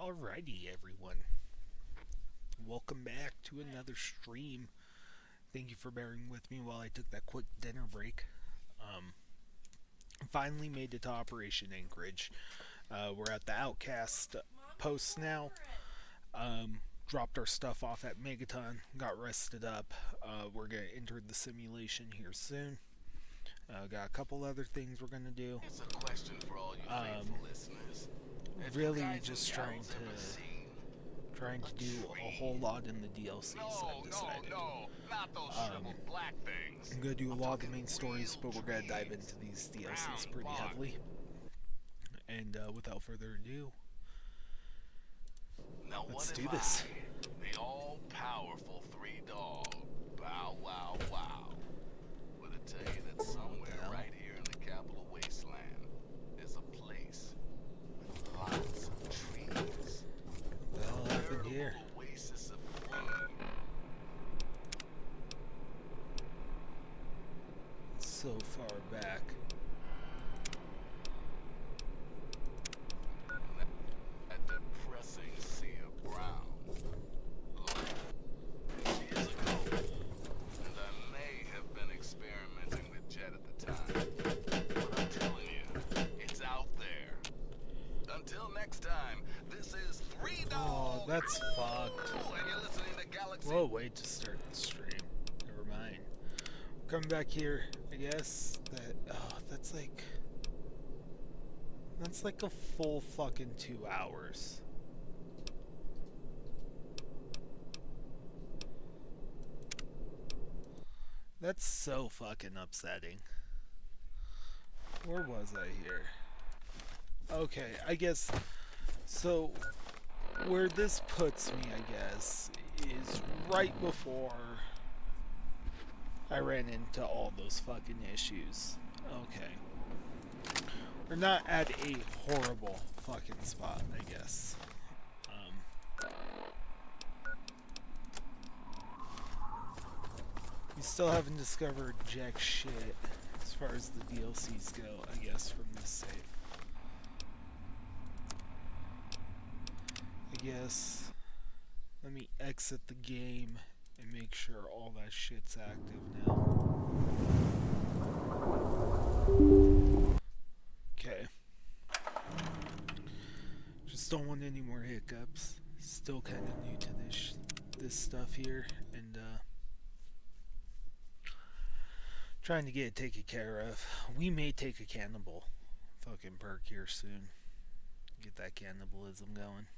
Alrighty, everyone. Welcome back to another stream. Thank you for bearing with me while I took that quick dinner break. Um, Finally made it to Operation Anchorage. We're at the Outcast post now. Dropped our stuff off at Megaton, got rested up. We're going to enter the simulation here soon. Got a couple other things we're going to do. It's a question for all you faithful listeners. Really just trying to do a whole lot in the DLCs, I've decided. No, not those shriveled black things. I'm going to do a lot of the main stories, but we're going to dive into these DLCs pretty heavily. And without further ado, now let's do this. The all-powerful three dog. Bow wow wow. Would I tell you that somewhere right here in the capital wasteland is a place with lots of trees. What the hell happened here? Oasis of green. So far back. That depressing sea of brown. Years ago, and I may have been experimenting with Jet at the time, but I'm telling you, it's out there. Until next time, this is Three Dogs. Oh, that's fucked. And you're listening to Galaxy. Whoa, wait to start the stream. Never mind. Come back here, I guess. That's like a full fucking 2 hours. That's so fucking upsetting. Where was I here? Okay, I guess. So, where this puts me, I guess, is right before I ran into all those fucking issues. Okay. We're not at a horrible fucking spot, I guess. We still haven't discovered jack shit as far as the DLCs go, I guess, from this save. I guess let me exit the game and make sure all that shit's active now. Okay. Just don't want any more hiccups. Still kind of new to this stuff here, and trying to get it taken care of. We may take a cannibal fucking perk here soon. Get that cannibalism going.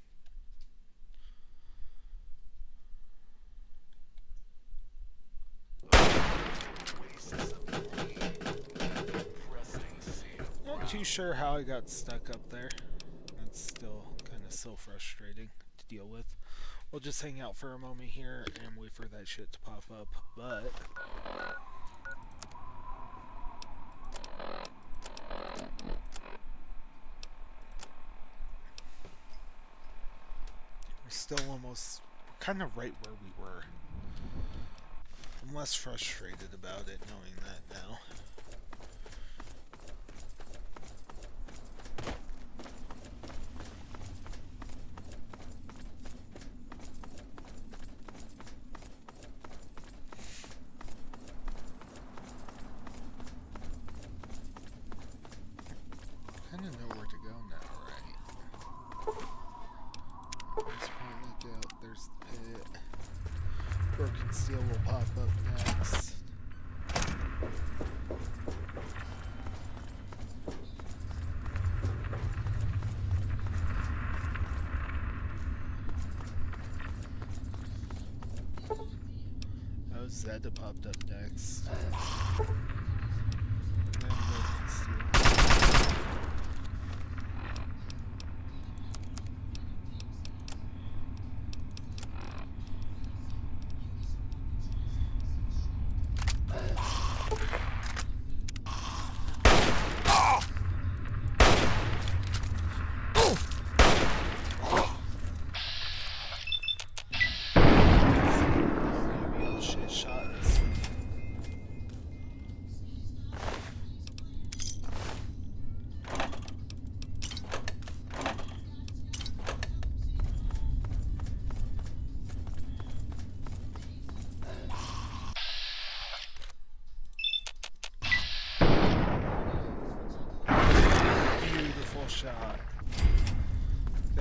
Not too sure how I got stuck up there. That's still kind of so frustrating to deal with. We'll just hang out for a moment here and wait for that shit to pop up, but we're still almost kind of right where we were. I'm less frustrated about it knowing that now. I kind of know where to go now, right? There's Point Lookout, there's the pit. Broken Steel will pop up next. Oh, Zeta popped up next. And then Broken Steel.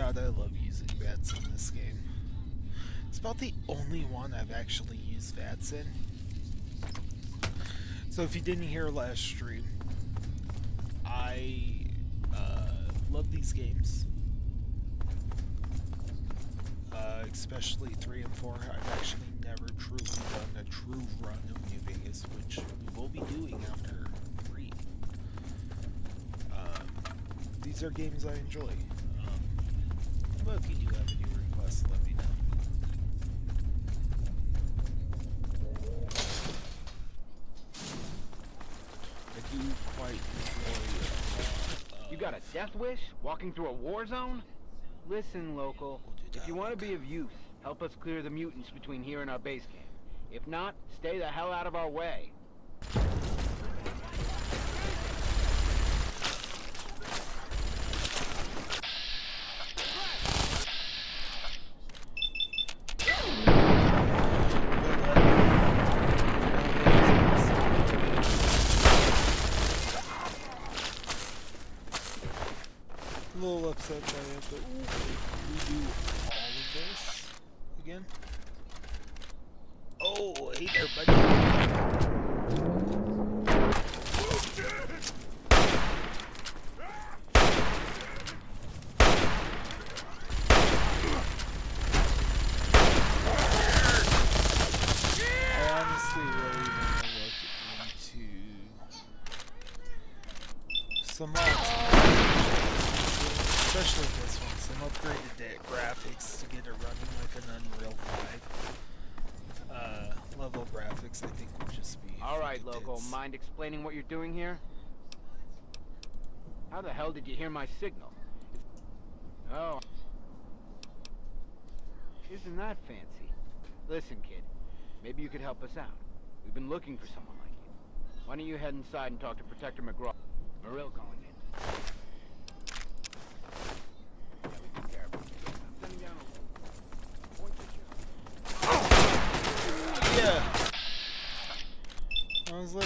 God, I love using VATS in this game. It's about the only one I've actually used VATS in. So if you didn't hear last stream, I love these games. Especially 3 and 4. I've actually never truly done a true run of New Vegas, which we will be doing after 3. These are games I enjoy. But if you do have any requests, let me know. I do quite enjoy. You got a death wish? Walking through a war zone? Listen, local. If you want to be of use, help us clear the mutants between here and our base camp. If not, stay the hell out of our way. A little upset by it, but we do all of this again. Oh, hey there, buddy. I honestly really want to look into some mods, especially this one, some upgraded graphics to get it running like an Unreal 5. Level graphics, I think, would just be. Alright, local. Mind explaining what you're doing here? How the hell did you hear my signal? Oh. Isn't that fancy? Listen, kid. Maybe you could help us out. We've been looking for someone like you. Why don't you head inside and talk to Protector McGraw? Marill calling in. Yeah, we took care of it. I'm sending down a point picture. Yeah. I was like,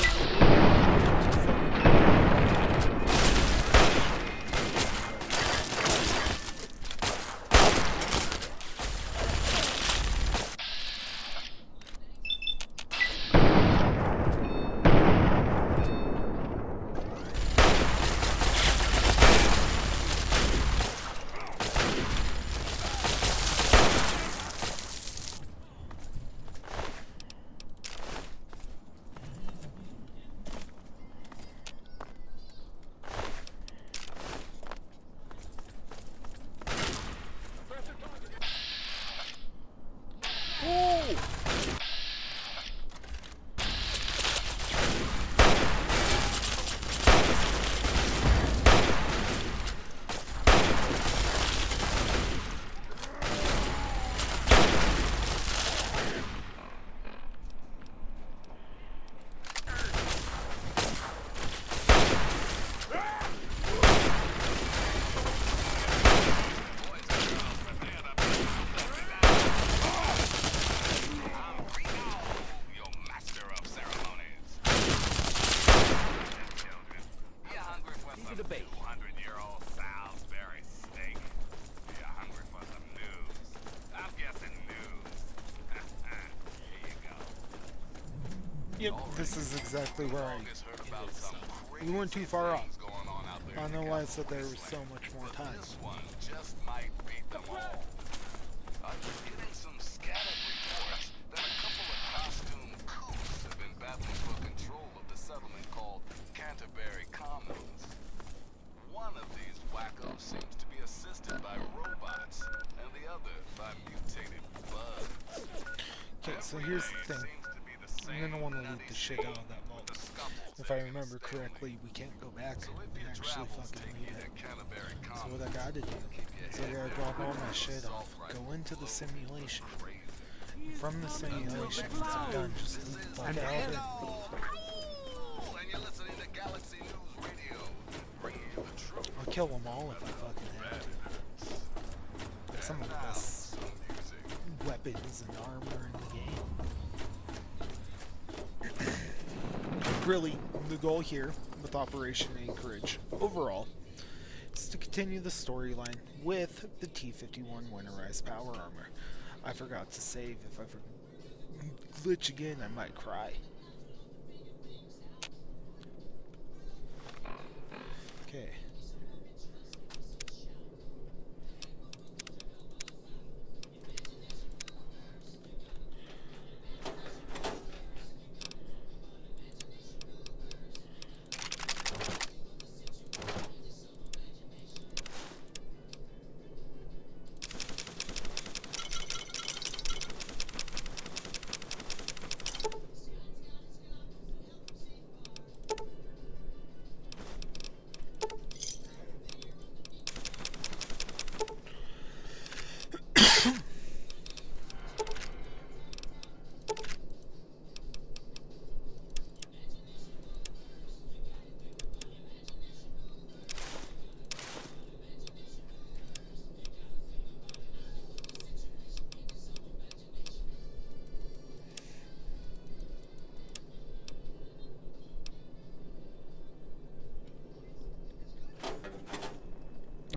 yep, this is exactly where I ended. So we weren't too far off. I don't know why I said there was so much more time. This one just might beat them all. I've been getting some scattered reports that a couple of costume coups have been battling for control of the settlement called Canterbury Commons. One of these wackos seems to be assisted by robots, and the other by mutated bugs. Okay, so here's the thing. I'm gonna want to loot the shit out of that vault. If I remember correctly, we can't go back and actually fucking loot it. So what I gotta do is I gotta drop all my shit off, go into the simulation. From the simulation, once I'm done, just loot the fuck out of it. I'll kill them all if I fucking have to. It's some of the best weapons and armor in the game. Really, the goal here with Operation Anchorage overall is to continue continue the storyline with the T-51 winterized power armor. I forgot to save. If I glitch again, I might cry. Okay.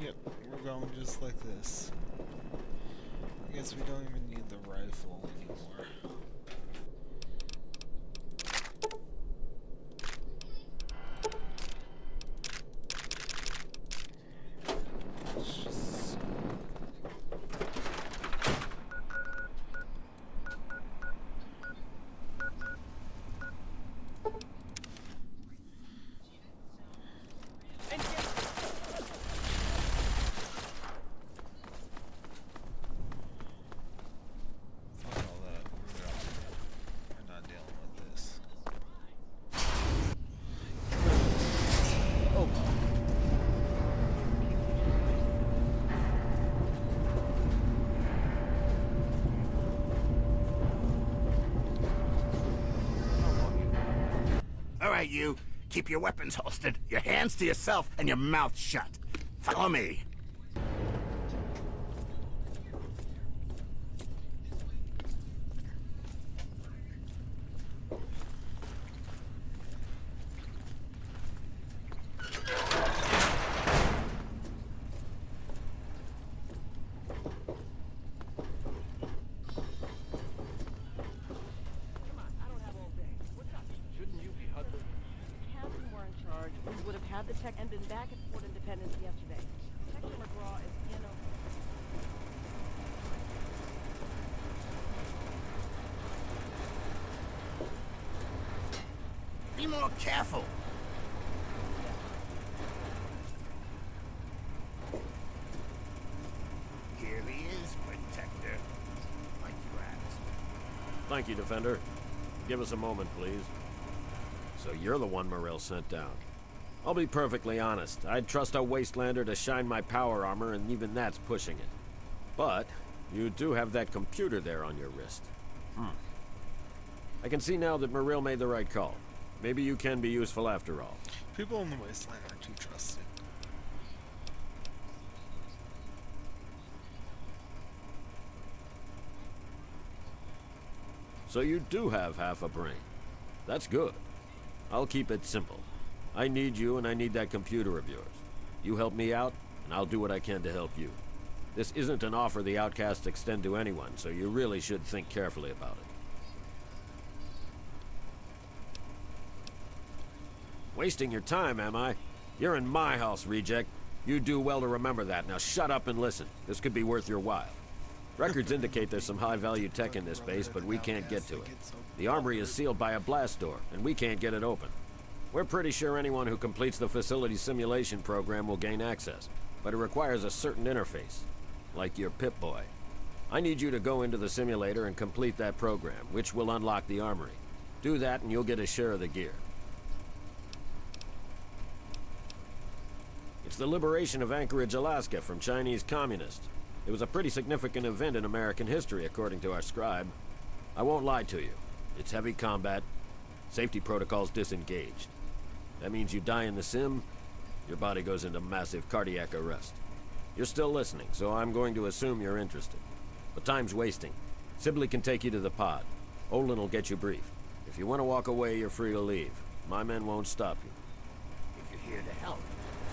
Yep, we're going just like this. I guess we don't even need the rifle anymore. You keep your weapons holstered, your hands to yourself, and your mouth shut. Follow me. The tech and been back at Fort Independence yesterday. Sector McGraw is Be more careful. Here he is, Protector. Like you asked. Thank you, Defender. Give us a moment, please. So you're the one Morell sent down. I'll be perfectly honest. I'd trust a Wastelander to shine my power armor, and even that's pushing it. But you do have that computer there on your wrist. I can see now that Morell made the right call. Maybe you can be useful after all. People in the Wasteland are too trusted. So you do have half a brain. That's good. I'll keep it simple. I need you, and I need that computer of yours. You help me out, and I'll do what I can to help you. This isn't an offer the Outcasts extend to anyone, so you really should think carefully about it. Wasting your time, am I? You're in my house, reject. You do well to remember that. Now shut up and listen. This could be worth your while. Records indicate there's some high-value tech in this base, but we can't get to it. The armory is sealed by a blast door, and we can't get it open. We're pretty sure anyone who completes the facility simulation program will gain access, but it requires a certain interface, like your Pip-Boy. I need you to go into the simulator and complete that program, which will unlock the armory. Do that and you'll get a share of the gear. It's the liberation of Anchorage, Alaska from Chinese communists. It was a pretty significant event in American history, according to our scribe. I won't lie to you. It's heavy combat. Safety protocols disengaged. That means you die in the sim, your body goes into massive cardiac arrest. You're still listening, so I'm going to assume you're interested. But time's wasting. Sibley can take you to the pod. Olin will get you briefed. If you want to walk away, you're free to leave. My men won't stop you. If you're here to help,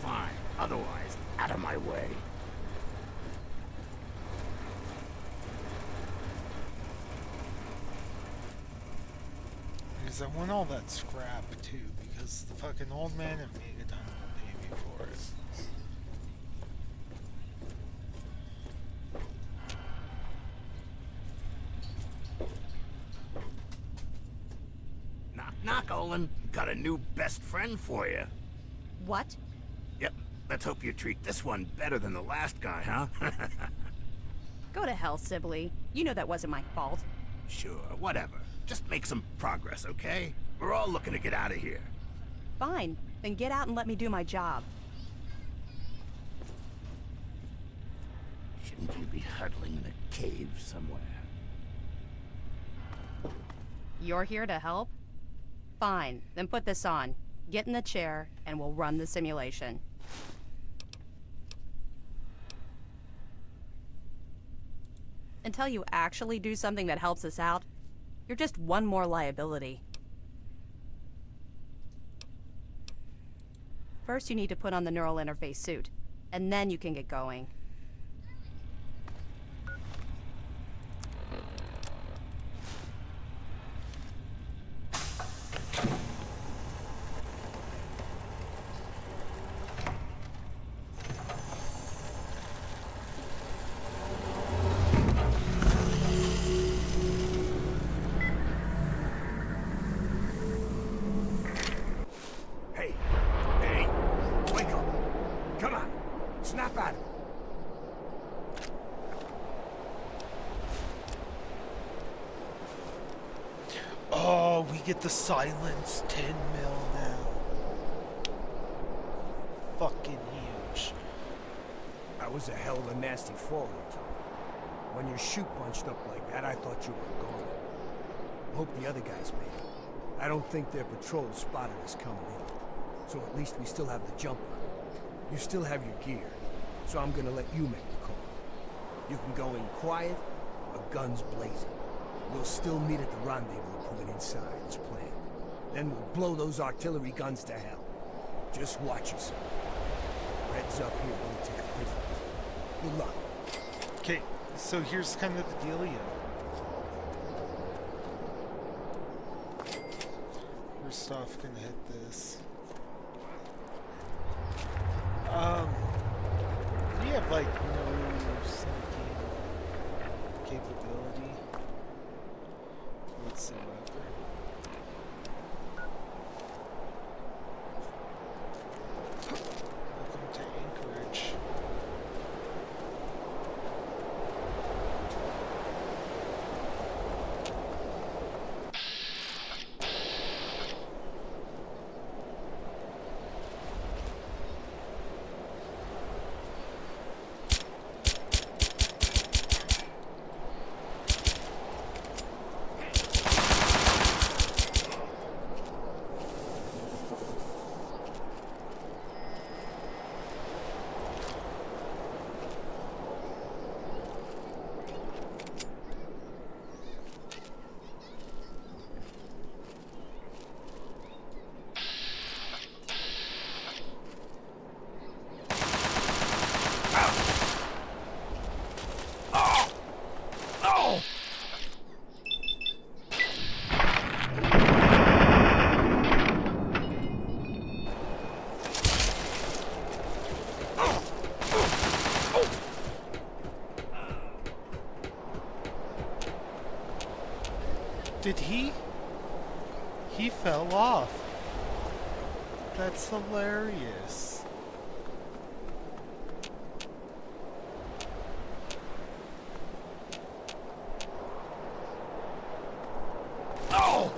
fine. Otherwise, Out of my way. Because I want all that scrap too, because the fucking old man and Megadon will pay me for it. Knock, knock, Olin. Got a new best friend for you. What? Yep. Let's hope you treat this one better than the last guy, huh? Go to hell, Sibley. You know that wasn't my fault. Sure, whatever. Just make some progress, okay? We're all looking to get out of here. Fine. Then get out and let me do my job. Shouldn't you be huddling in a cave somewhere? You're here to help? Fine. Then put this on. Get in the chair, and we'll run the simulation. Until you actually do something that helps us out, you're just one more liability. First, you need to put on the neural interface suit, and then you can get going. Hey, hey, wake up. Come on, snap out of it. Oh, we get the silence 10 mil now. Fucking huge. That was a hell of a nasty fall you took. When your chute bunched up like that, I thought you were gone. Hope the other guys made it. I don't think their patrol spotted us coming in. So at least we still have the jump on it. You still have your gear, so I'm gonna let you make the call. You can go in quiet or guns blazing. We'll still meet at the rendezvous point inside as planned. Then we'll blow those artillery guns to hell. Just watch yourself. Red's up here won't take prisoners. Good luck. Okay, so here's kind of the dealio. First off, gonna hit this. We have like no sneaking capability whatsoever. Welcome to Anchorage. Did he? He fell off. That's hilarious. Oh!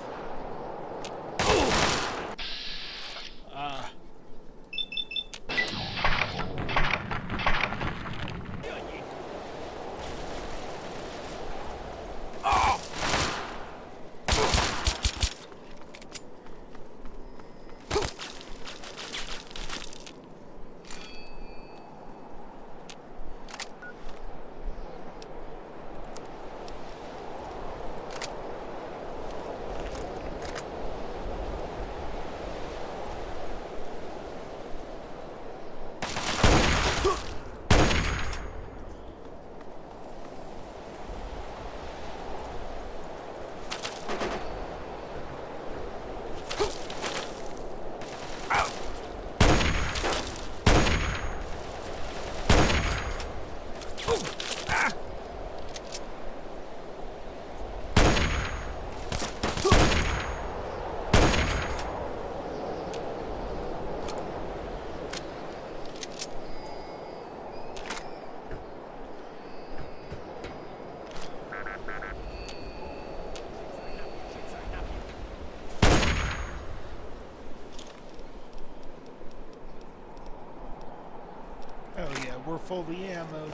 fully ammoed.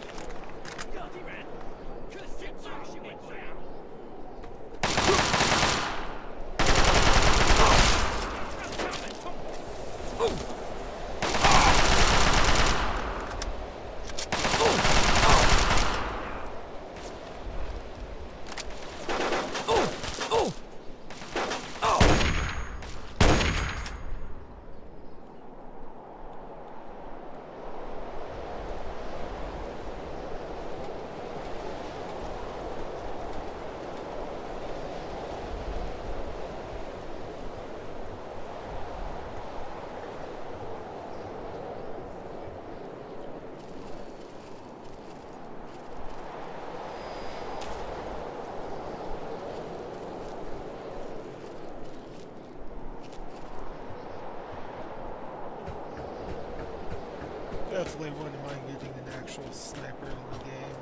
Definitely wouldn't mind getting an actual sniper in the game.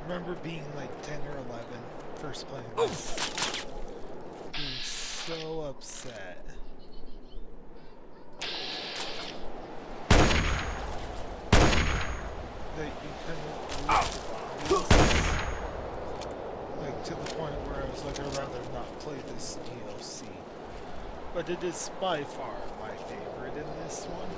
Remember being like 10 or 11, first playing this, being so upset. That you couldn't loot the bodies. Like to the point where I was like, I'd rather not play this DLC. But it is by far my favorite in this one.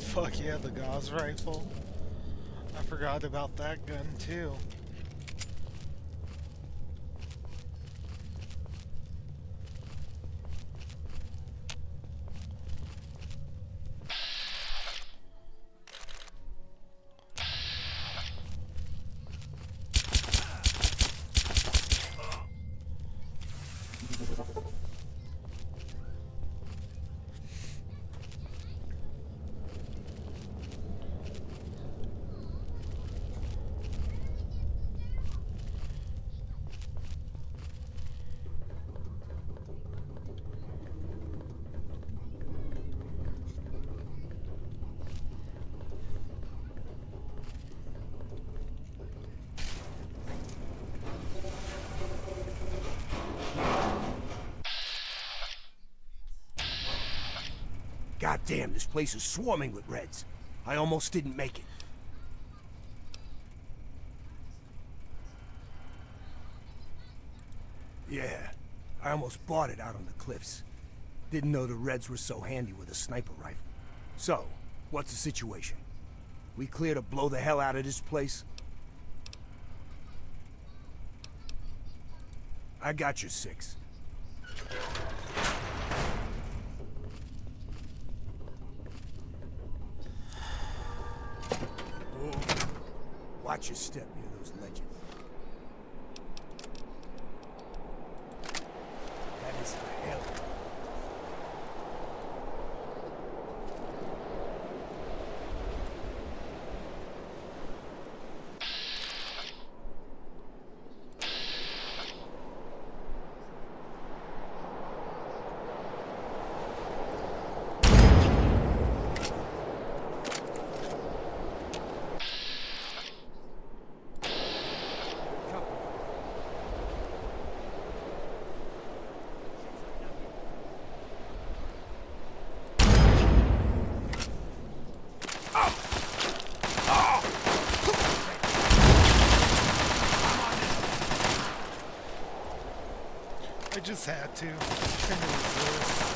Fuck yeah, the Gauss rifle. I forgot about that gun too. God damn, this place is swarming with Reds. I almost didn't make it. Yeah, I almost bought it out on the cliffs. Didn't know the Reds were so handy with a sniper rifle. So, what's the situation? We clear to blow the hell out of this place? I got you, 6. Watch your step near those ledges. That is a hell. I just had to. Couldn't resist.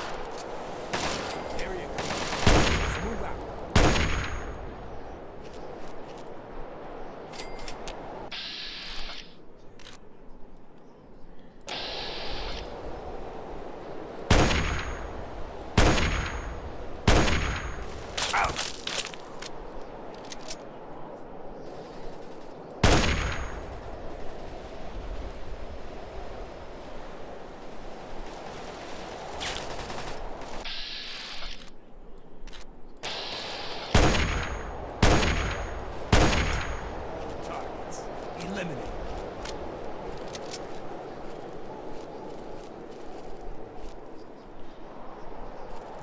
There you go. Let's move out. Eliminate.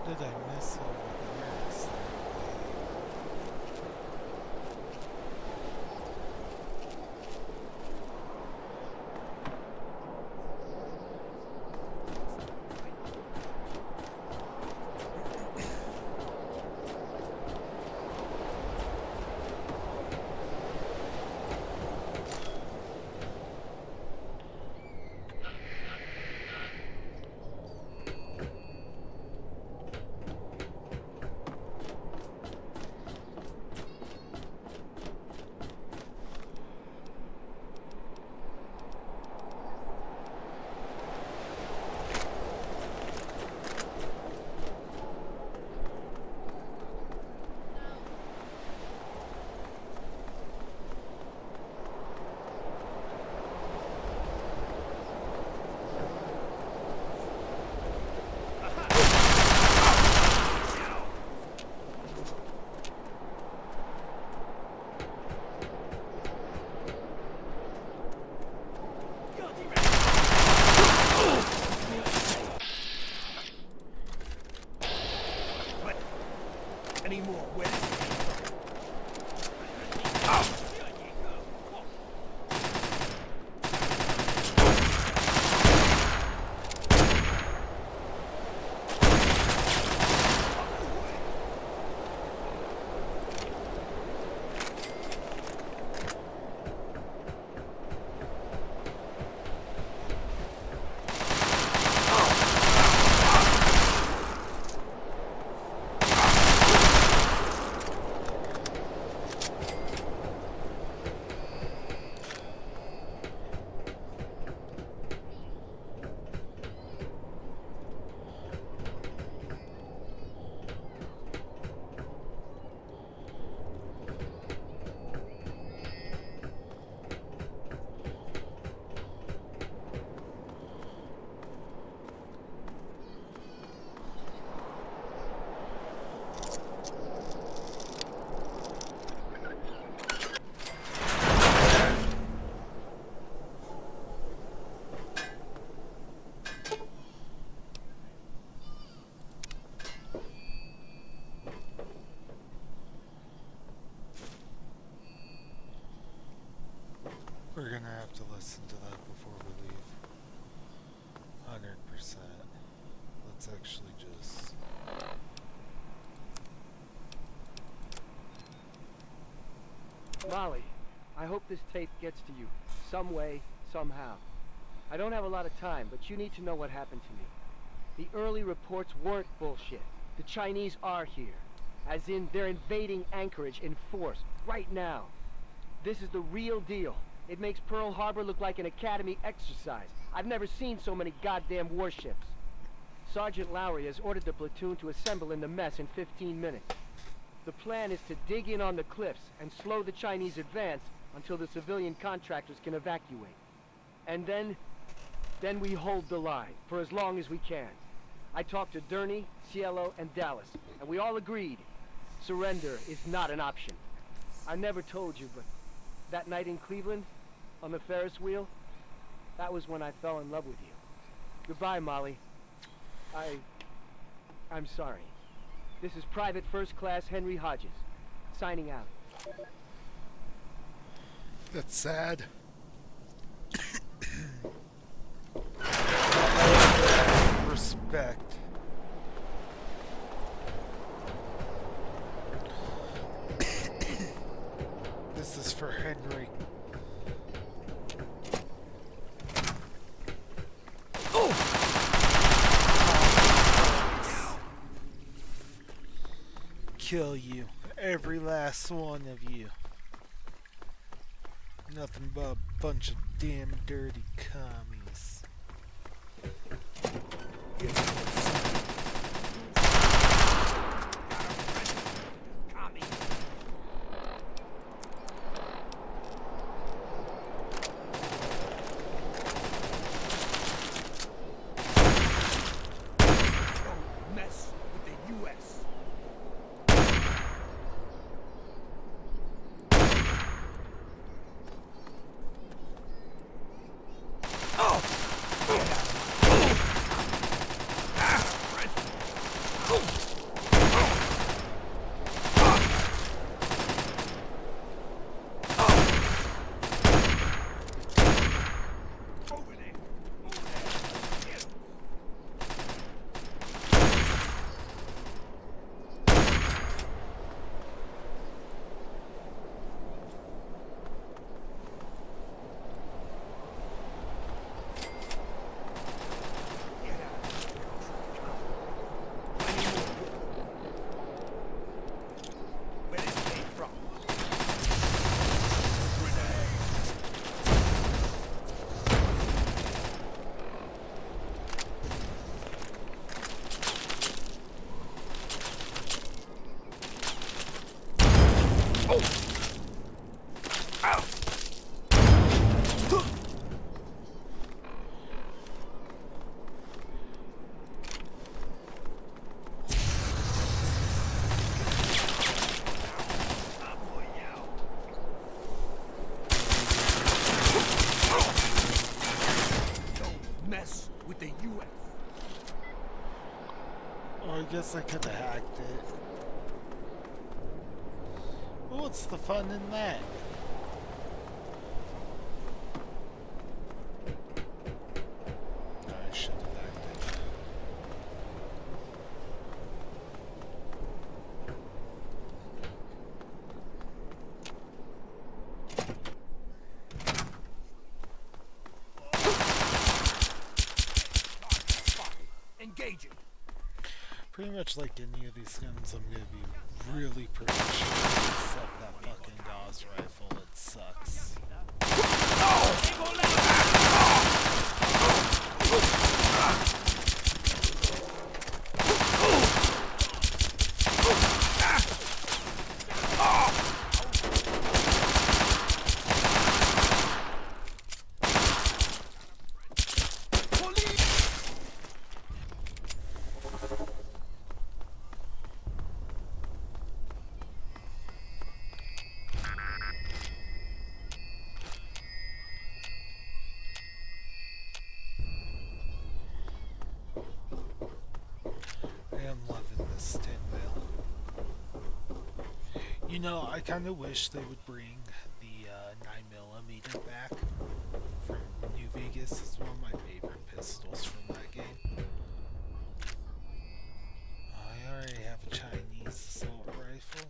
What did I miss over there? Any more wins? We're gonna have to listen to that before we leave. 100%. Let's actually just... Molly, I hope this tape gets to you, some way, somehow. I don't have a lot of time, but you need to know what happened to me. The early reports weren't bullshit. The Chinese are here. As in, they're invading Anchorage in force, right now. This is the real deal. It makes Pearl Harbor look like an Academy exercise. I've never seen so many goddamn warships. Sergeant Lowry has ordered the platoon to assemble in the mess in 15 minutes. The plan is to dig in on the cliffs and slow the Chinese advance until the civilian contractors can evacuate. And then we hold the line for as long as we can. I talked to Durney, Cielo, and Dallas, and we all agreed surrender is not an option. I never told you, but that night in Cleveland, on the Ferris wheel, that was when I fell in love with you. Goodbye, Molly. I'm sorry. This is Private First Class Henry Hodges, signing out. That's sad. Respect. This is for Henry. Oh! kill you. Every last one of you. Nothing but a bunch of damn dirty commies. Mess with the U.S. Mess with the U.S. Oh, I guess I could have hacked it. Well, what's the fun in that? I should have hacked it. Engaging. Pretty much like any of these guns, I'm gonna be really proficient, except that fucking Gauss rifle, it sucks. I am loving this 10 mil. You know, I kind of wish they would bring the 9mm back from New Vegas. It's one of my favorite pistols from that game. I already have a Chinese assault rifle.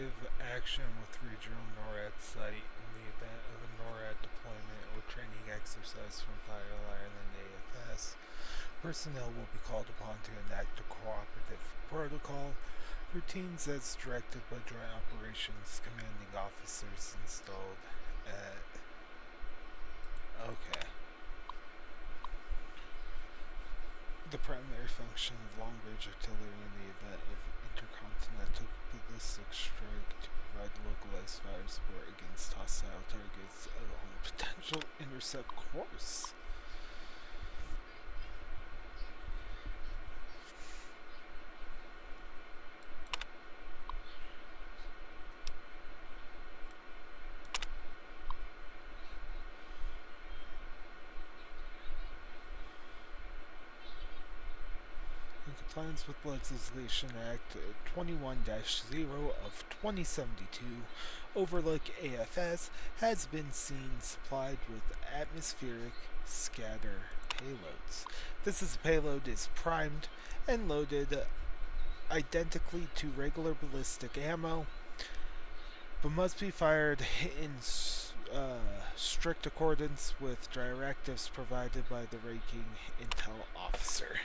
active action with regional NORAD site in the event of a NORAD deployment or training exercise from Fire Island AFS. Personnel will be called upon to enact a cooperative protocol routines as directed by Joint Operations Commanding Officers installed at... Okay. The primary function of long-range artillery in the event of intercontinental ballistic strike to provide localized fire support against hostile targets along potential intercept course. In compliance with Legislation Act 21-0 of 2072, Overlook AFS has been seen supplied with atmospheric scatter payloads. This payload is primed and loaded identically to regular ballistic ammo, but must be fired in strict accordance with directives provided by the ranking intel officer.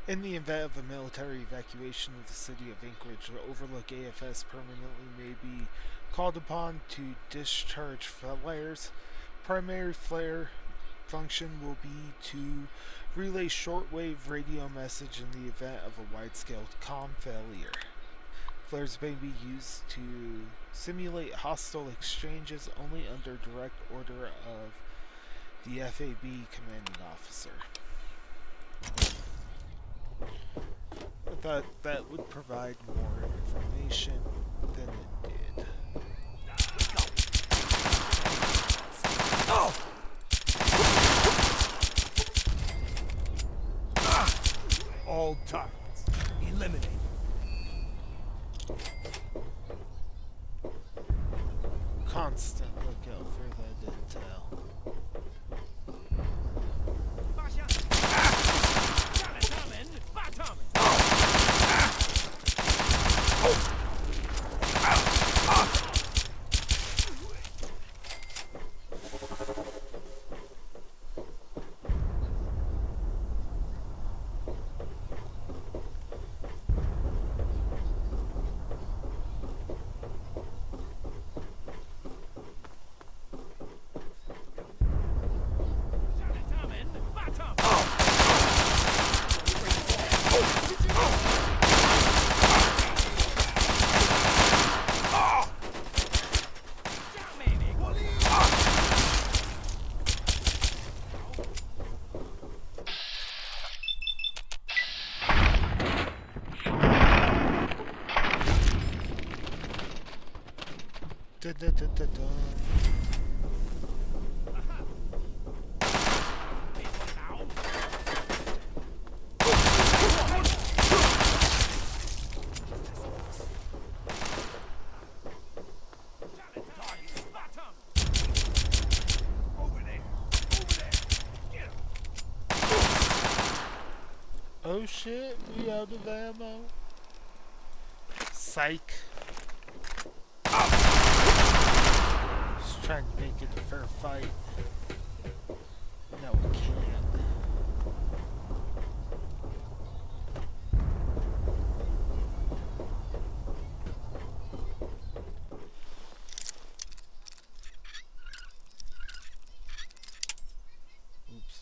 In the event of a military evacuation of the city of Anchorage, the Overlook AFS permanently may be called upon to discharge flares. Primary flare function will be to relay shortwave radio message in the event of a wide-scale comm failure. Flares may be used to simulate hostile exchanges only under direct order of the FAB commanding officer. I thought that would provide more information than it did. Oh! All targets eliminated. Constant lookout for that intel. Da, da, da, da, da. Oh shit, we out of ammo. Psych. Just trying to make it a fair fight. No, we can't. Oops.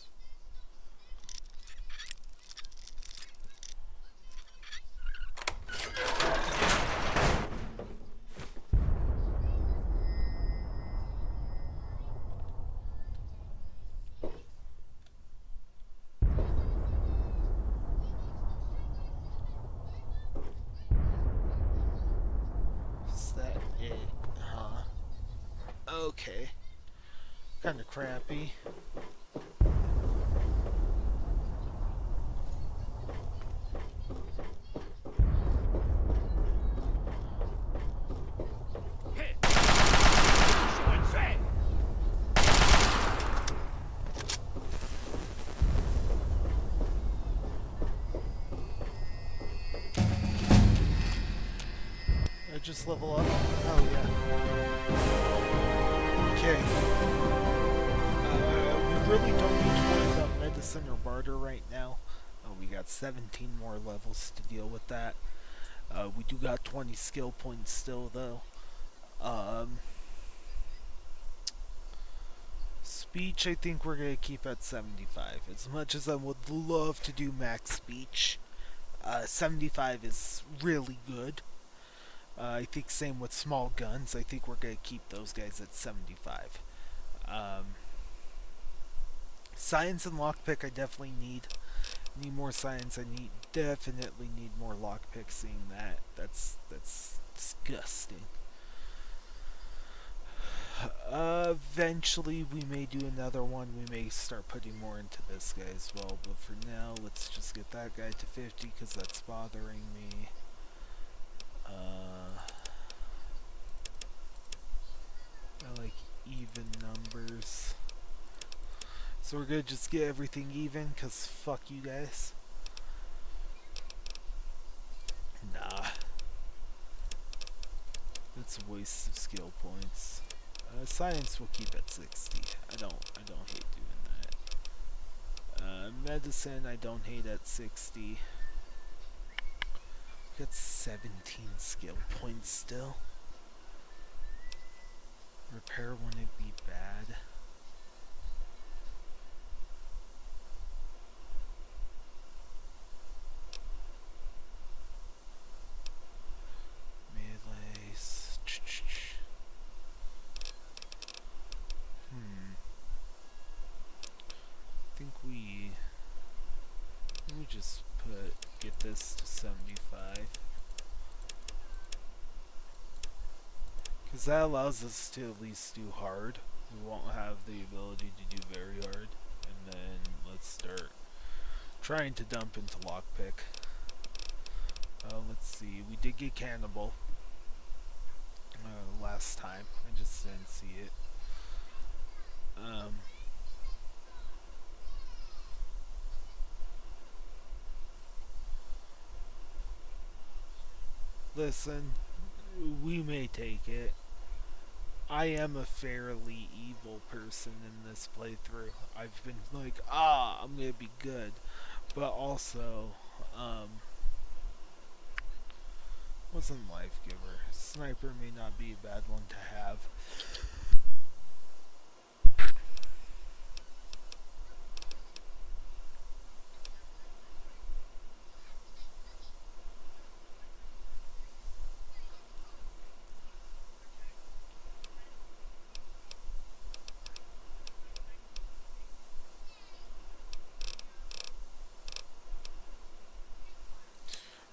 Is that it? Huh? Okay. Kinda crappy. just level up? Oh, yeah. Okay. We really don't need to worry about medicine or barter right now. We got 17 more levels to deal with that. We do got 20 skill points still, though. Speech, I think we're going to keep at 75. As much as I would love to do max speech, 75 is really good. I think same with small guns. I think we're going to keep those guys at 75. Science and lockpick I definitely need. Need more science. I definitely need more lockpick. Seeing that, that's disgusting. Eventually we may do another one. We may start putting more into this guy as well. But for now, let's just get that guy to 50 because that's bothering me. I like even numbers. So we're gonna just get everything even because fuck you guys. Nah. That's a waste of skill points. Science we'll keep at 60. I don't hate doing that. Medicine I don't hate at 60. Got 17 skill points still. Repair wouldn't be bad. Just get this to 75 because that allows us to at least do hard. We won't have the ability to do very hard, and then let's start trying to dump into lockpick. Let's see, we did get cannibal last time. I just didn't see it. Listen, we may take it. I am a fairly evil person in this playthrough. I've been like, I'm gonna be good. But also, wasn't Life Giver. Sniper may not be a bad one to have.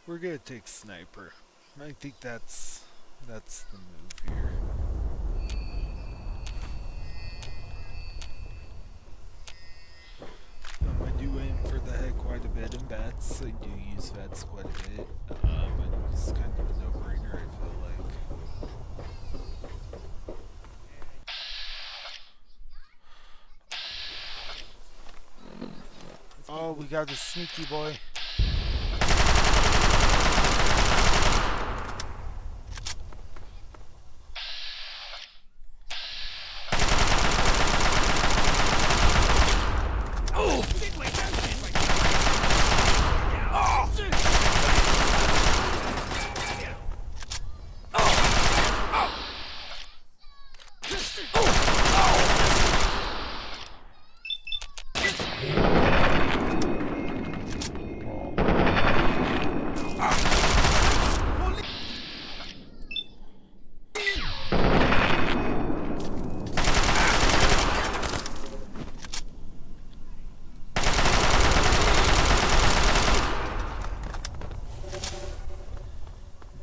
We're gonna take Sniper. I think that's the move here. I do aim for the head quite a bit in vets. I do use vets quite a bit. But it's kind of a no-brainer, I feel like. Oh, we got a sneaky boy.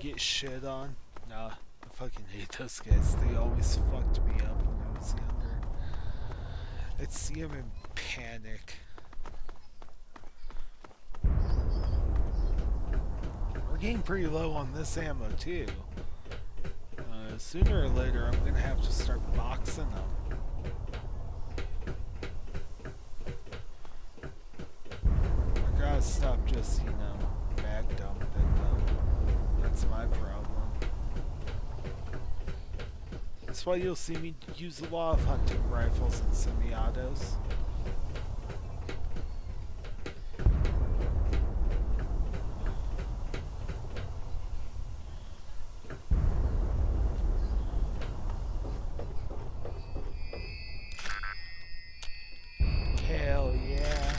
Get shit on. Nah, I fucking hate those guys. They always fucked me up when I was younger. I'd see them in panic. We're getting pretty low on this ammo too. Sooner or later I'm gonna have to start boxing them. I gotta stop just, mag dumping them. That's my problem. That's why you'll see me use a lot of hunting rifles and semi-autos. Hell yeah.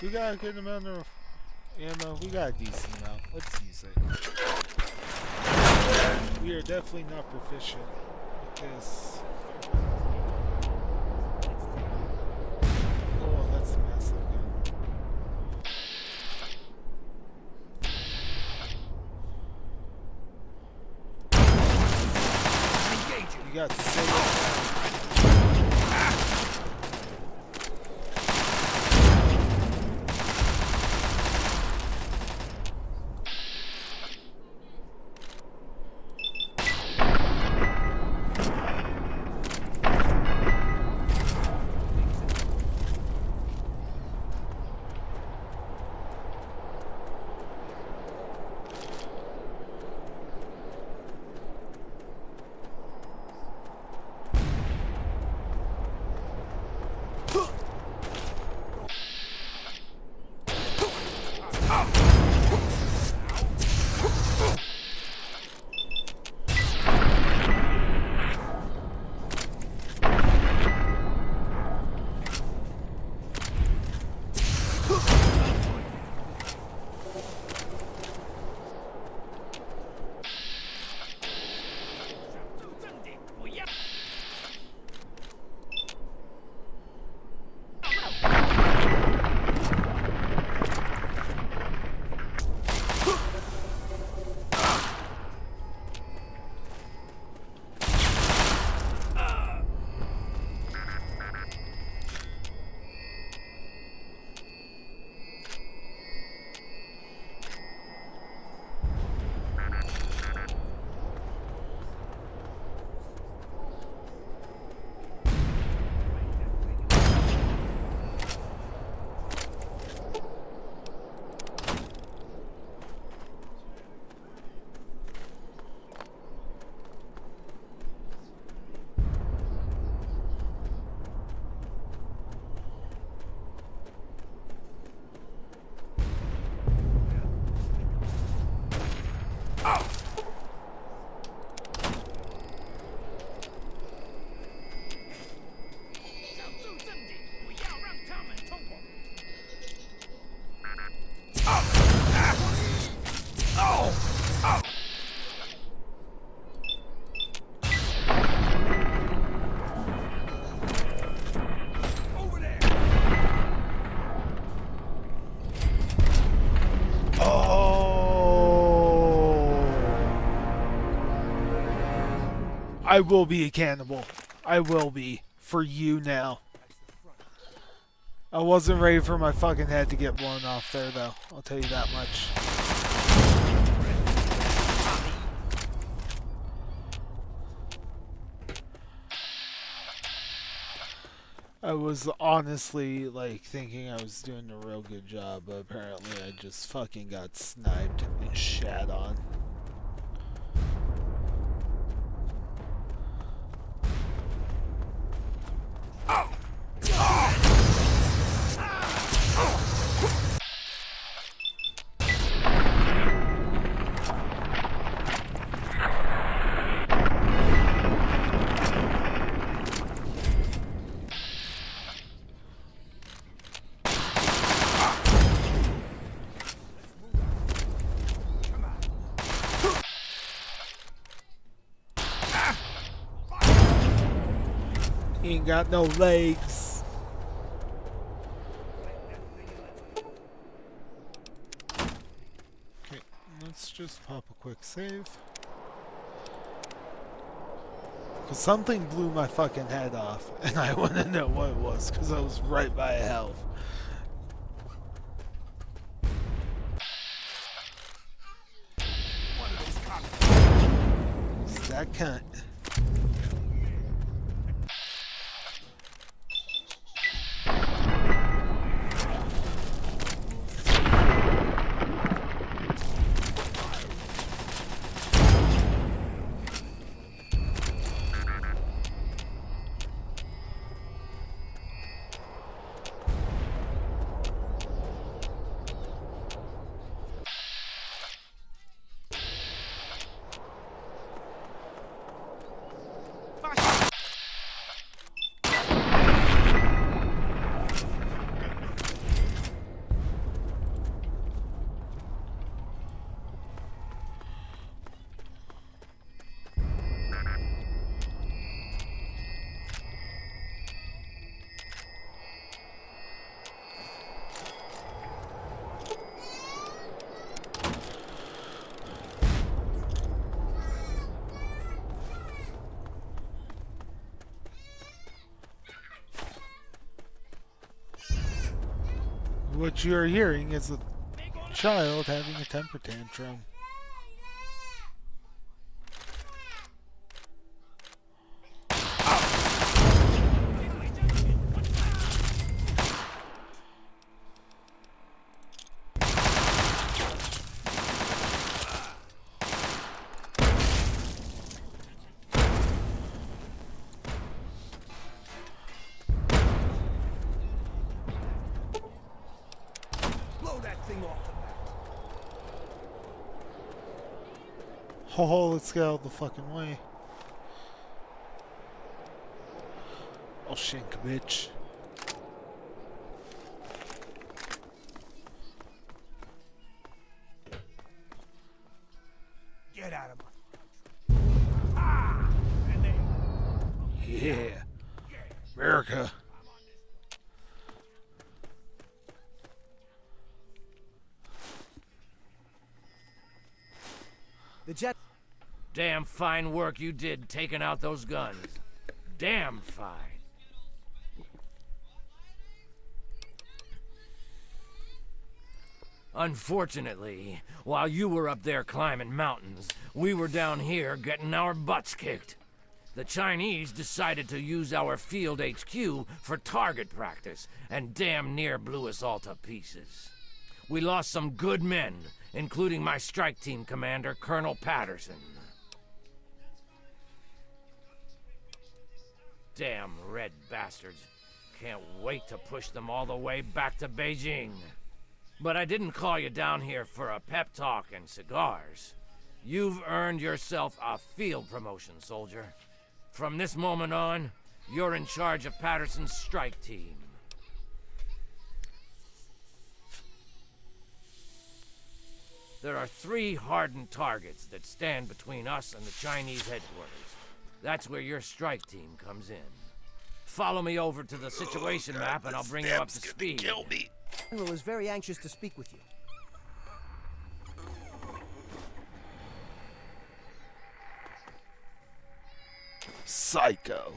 We got a good amount of ammo. We got a decent amount. Let's use it. We are definitely not proficient with this. Oh, that's a massive gun. You got saved. I will be a cannibal. I will be. For you now. I wasn't ready for my fucking head to get blown off there, though. I'll tell you that much. I was honestly, like, thinking I was doing a real good job, but apparently I just fucking got sniped and shat on. He ain't got no legs. Okay, let's just pop a quick save. Cause something blew my fucking head off, and I want to know what it was, cause I was right by a health. It's that cunt. What you are hearing is a child having a temper tantrum. Oh, let's get out of the fucking way. I'll shank a bitch. Get out of my country. Ah! And they... Yeah. America. The jet... Damn fine work you did taking out those guns. Damn fine. Unfortunately, while you were up there climbing mountains, we were down here getting our butts kicked. The Chinese decided to use our field HQ for target practice, and damn near blew us all to pieces. We lost some good men, including my strike team commander, Colonel Patterson. Damn red bastards. Can't wait to push them all the way back to Beijing. But I didn't call you down here for a pep talk and cigars. You've earned yourself a field promotion, soldier. From this moment on, you're in charge of Patterson's strike team. There are 3 hardened targets that stand between us and the Chinese headquarters. That's where your strike team comes in. Follow me over to the situation map and I'll bring you up to speed. Kill me. General is very anxious to speak with you. Psycho.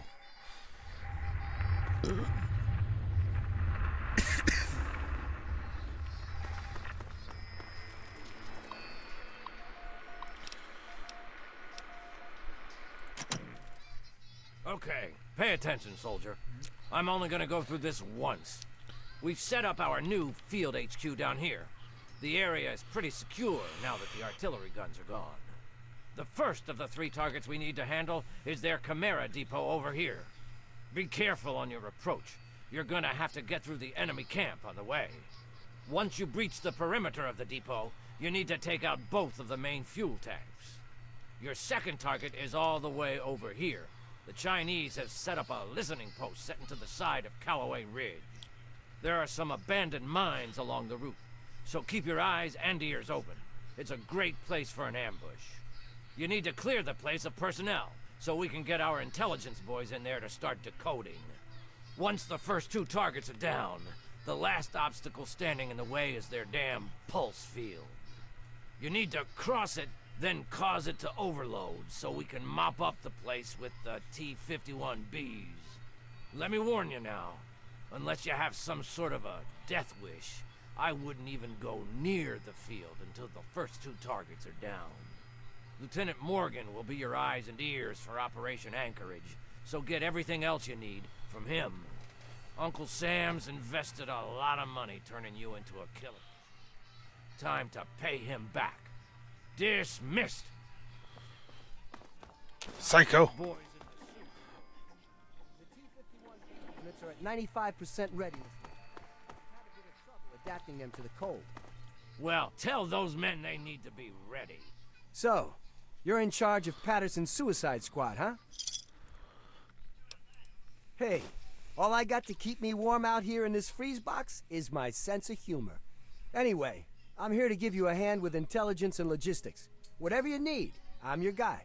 Okay, pay attention, soldier. I'm only gonna go through this once. We've set up our new field HQ down here. The area is pretty secure now that the artillery guns are gone. The first of the 3 targets we need to handle is their Chimera depot over here. Be careful on your approach. You're gonna have to get through the enemy camp on the way. Once you breach the perimeter of the depot, you need to take out both of the main fuel tanks. Your second target is all the way over here. The Chinese have set up a listening post set into the side of Callaway Ridge. There are some abandoned mines along the route, so keep your eyes and ears open. It's a great place for an ambush. You need to clear the place of personnel, so we can get our intelligence boys in there to start decoding. Once the first 2 targets are down, the last obstacle standing in the way is their damn pulse field. You need to cross it, then cause it to overload, so we can mop up the place with the T-51Bs. Let me warn you now, unless you have some sort of a death wish, I wouldn't even go near the field until the first 2 targets are down. Lieutenant Morgan will be your eyes and ears for Operation Anchorage, so get everything else you need from him. Uncle Sam's invested a lot of money turning you into a killer. Time to pay him back. Dismissed! Psycho. Boys in the suit. The T-51 units are at 95% readiness. Had a bit of trouble adapting them to the cold. Well, tell those men they need to be ready. So, you're in charge of Patterson's suicide squad, huh? Hey, all I got to keep me warm out here in this freeze box is my sense of humor. Anyway, I'm here to give you a hand with intelligence and logistics. Whatever you need, I'm your guy.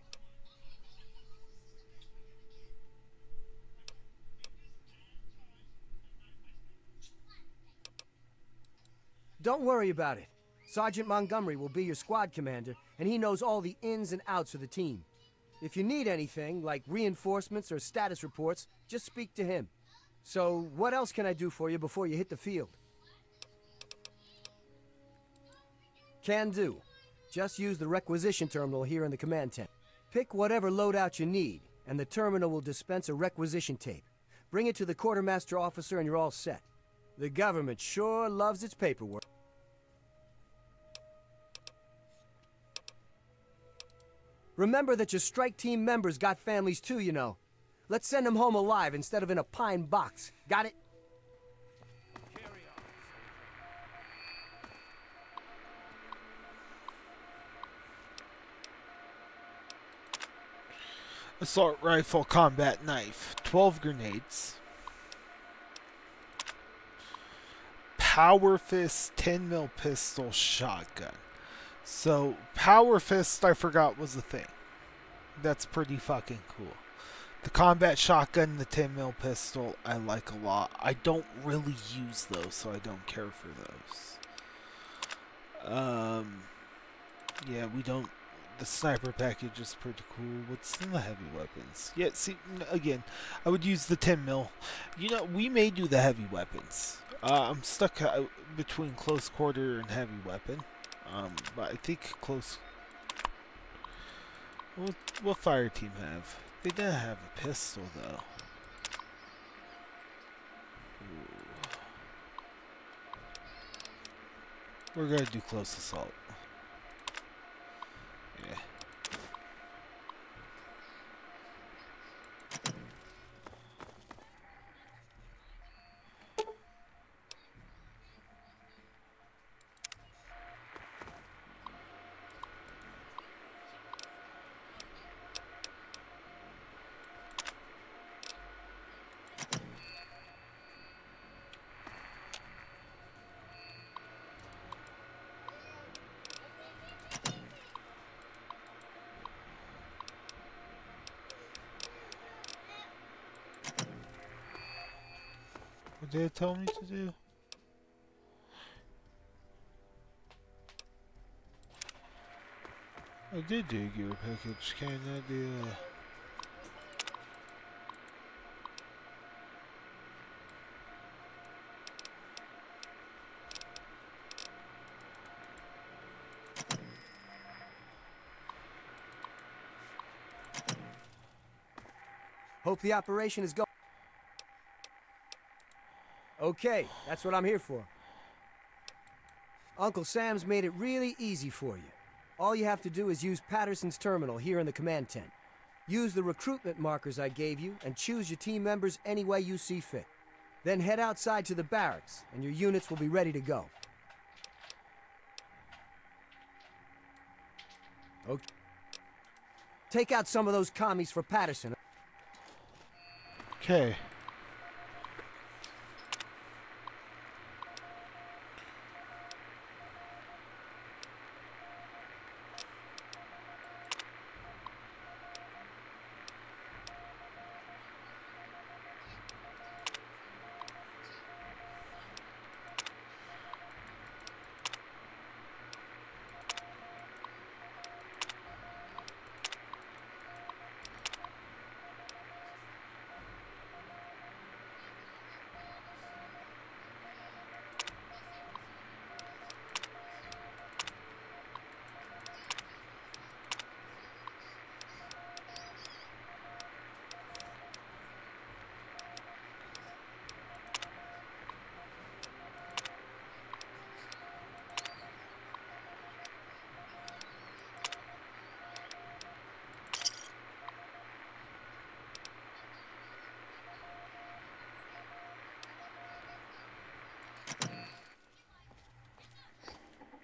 Don't worry about it. Sergeant Montgomery will be your squad commander, and he knows all the ins and outs of the team. If you need anything, like reinforcements or status reports, just speak to him. So, what else can I do for you before you hit the field? Can do. Just use the requisition terminal here in the command tent. Pick whatever loadout you need, and the terminal will dispense a requisition tape. Bring it to the quartermaster officer and you're all set. The government sure loves its paperwork. Remember that your strike team members got families too, you know. Let's send them home alive instead of in a pine box. Got it? Assault rifle, combat knife, 12 grenades, power fist, 10 mil pistol, shotgun. So power fist, I forgot was a thing. That's pretty fucking cool. The combat shotgun, the 10 mil pistol, I like a lot. I don't really use those, so I don't care for those. Yeah, we don't. The sniper package is pretty cool. What's in the heavy weapons? Yeah, see, again, I would use the 10 mil. You know, we may do the heavy weapons. I'm stuck between close quarter and heavy weapon. But I think close. What fire team have? They didn't have a pistol though. Ooh. We're gonna do close assault. Yeah. What did it tell me to do? I did do a gear package. Can I do Hope the operation is going. Okay, that's what I'm here for. Uncle Sam's made it really easy for you. All you have to do is use Patterson's terminal here in the command tent. Use the recruitment markers I gave you and choose your team members any way you see fit. Then head outside to the barracks and your units will be ready to go. Okay. Take out some of those commies for Patterson. Okay.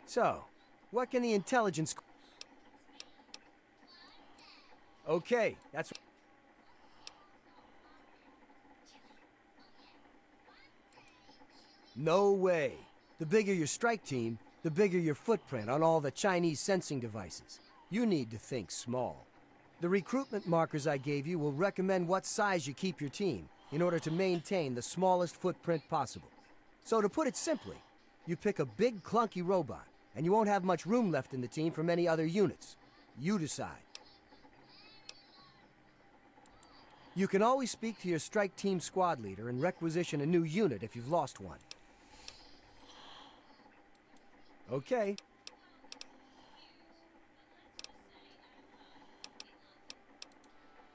So, what can the intelligence... Okay, that's... No way. The bigger your strike team, the bigger your footprint on all the Chinese sensing devices. You need to think small. The recruitment markers I gave you will recommend what size you keep your team in order to maintain the smallest footprint possible. So to put it simply, you pick a big clunky robot, and you won't have much room left in the team for many other units. You decide. You can always speak to your strike team squad leader and requisition a new unit if you've lost one. Okay.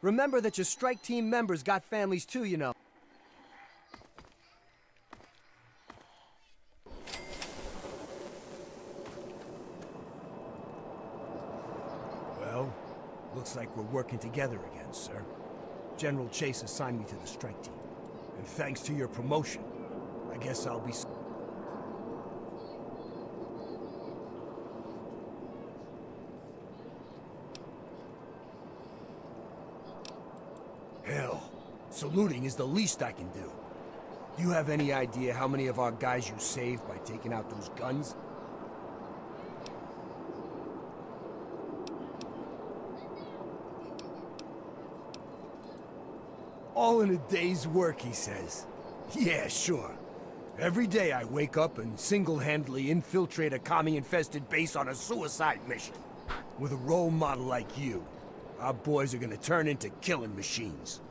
Remember that your strike team members got families too, you know. Well, looks like we're working together again, sir. General Chase assigned me to the strike team. And thanks to your promotion, I guess I'll be... Hell, saluting is the least I can do. Do you have any idea how many of our guys you saved by taking out those guns? All in a day's work, he says. Yeah, sure. Every day I wake up and single-handedly infiltrate a commie-infested base on a suicide mission. With a role model like you, our boys are gonna turn into killing machines.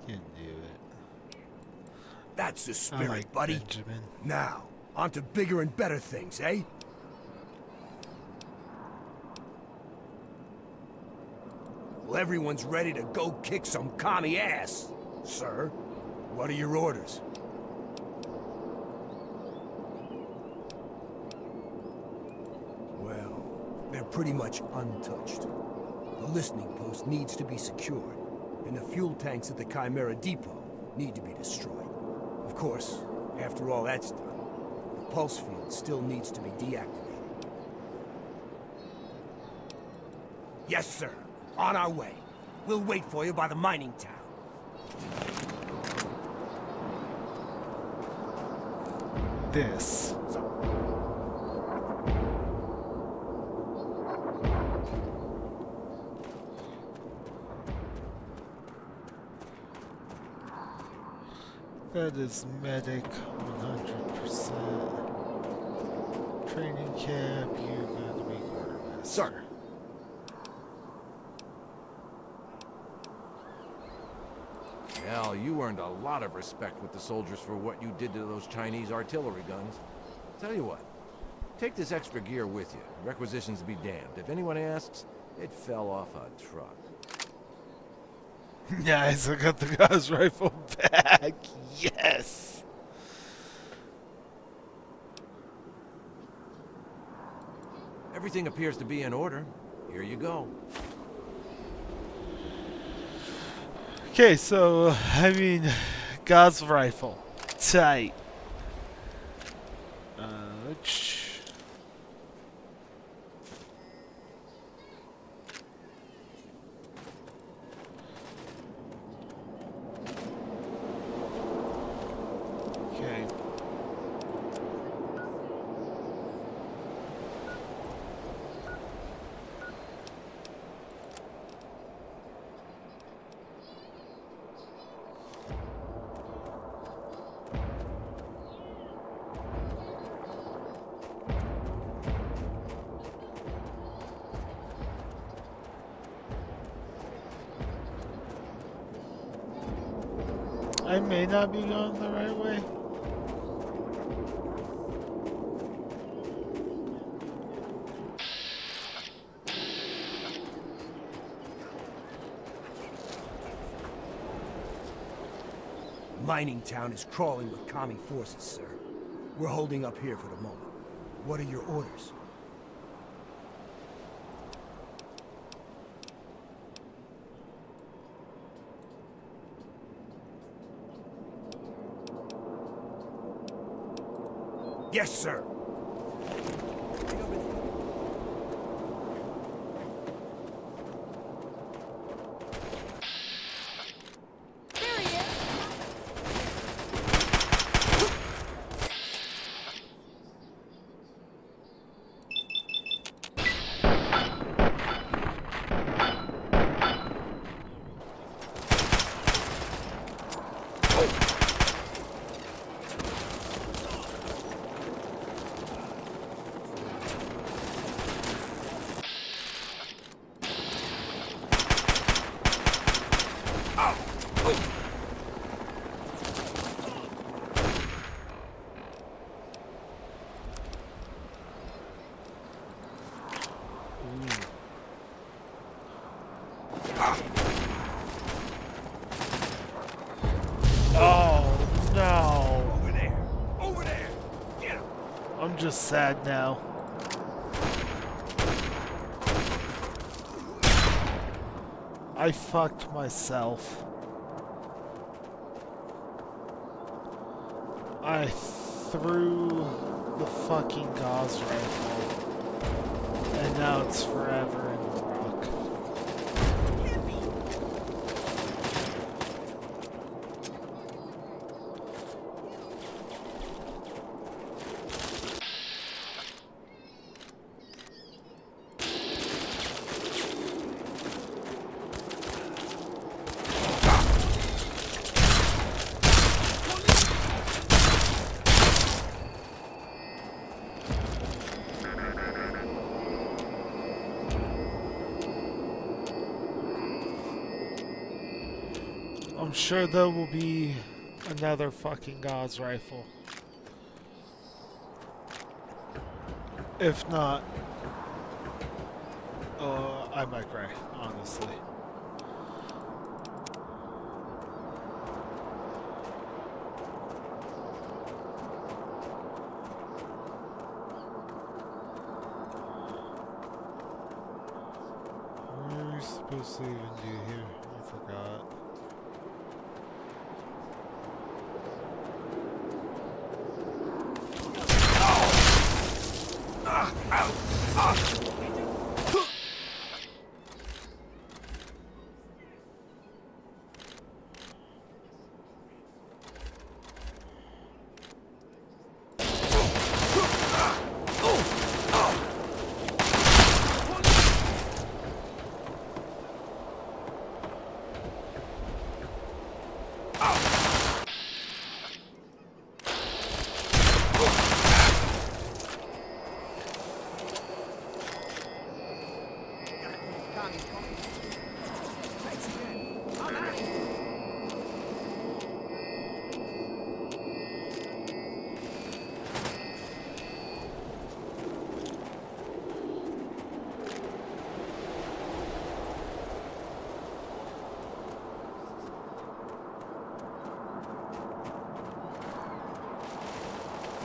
Can do it. That's the I spirit, like buddy. Benjamin. Now, on to bigger and better things, eh? Well, everyone's ready to go kick some commie ass. Sir, what are your orders? Well, they're pretty much untouched. The listening post needs to be secured, and the fuel tanks at the Chimera Depot need to be destroyed. Of course, after all that's done, the pulse field still needs to be deactivated. Yes, sir. On our way. We'll wait for you by the mining town. This. That is medic 100%. Training camp, you gotta be quartermaster. Sir. Hell, you earned a lot of respect with the soldiers for what you did to those Chinese artillery guns. Tell you what, take this extra gear with you. Requisitions be damned. If anyone asks, it fell off a truck. Nice, I got the Gauss rifle back. Yes. Everything appears to be in order. Here you go. Okay, so I mean, Gauss rifle, tight. Ouch. Okay. I may not be going the right way. Mining town is crawling with commie forces, sir. We're holding up here for the moment. What are your orders? Yes, sir. just sad now. I fucked myself. I threw the fucking Gauss rifle. And now it's forever in the rock. I'm sure there will be another fucking Gauss rifle. If not, I might cry, honestly. What are we supposed to even do here? I forgot.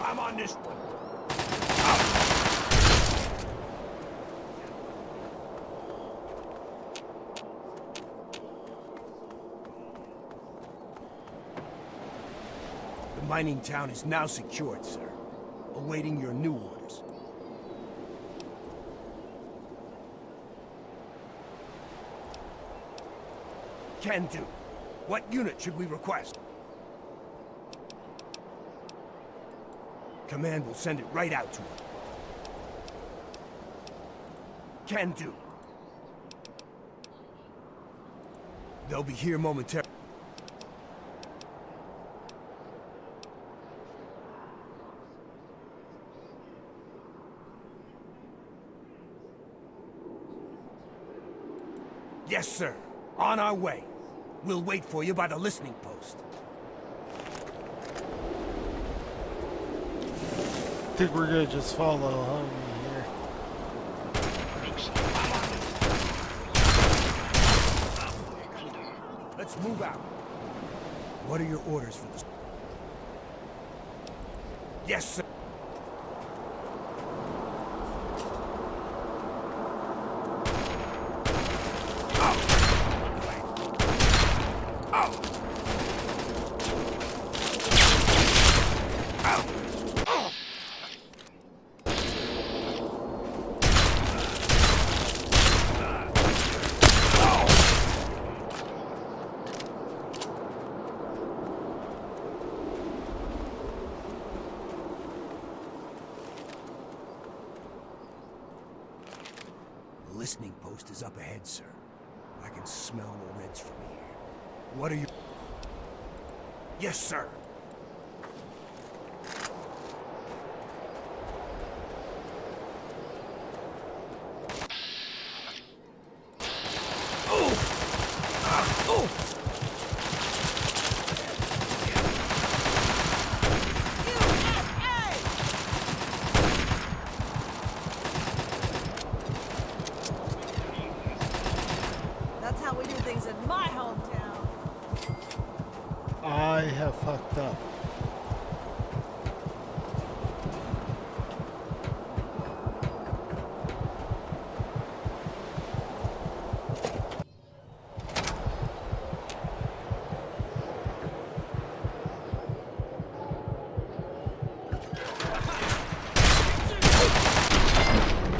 I'm on this one. The mining town is now secured, sir. Awaiting your new orders. Can do. What unit should we request? Command will send it right out to him. Can do. They'll be here momentarily. Yes, sir. On our way. We'll wait for you by the listening post. I think we're gonna just follow homie here. Let's move out. What are your orders for this? Yes, sir. The listening post is up ahead, sir. I can smell the reds from here. What are you... Yes, sir. That's how we do things in my hometown. I have fucked up.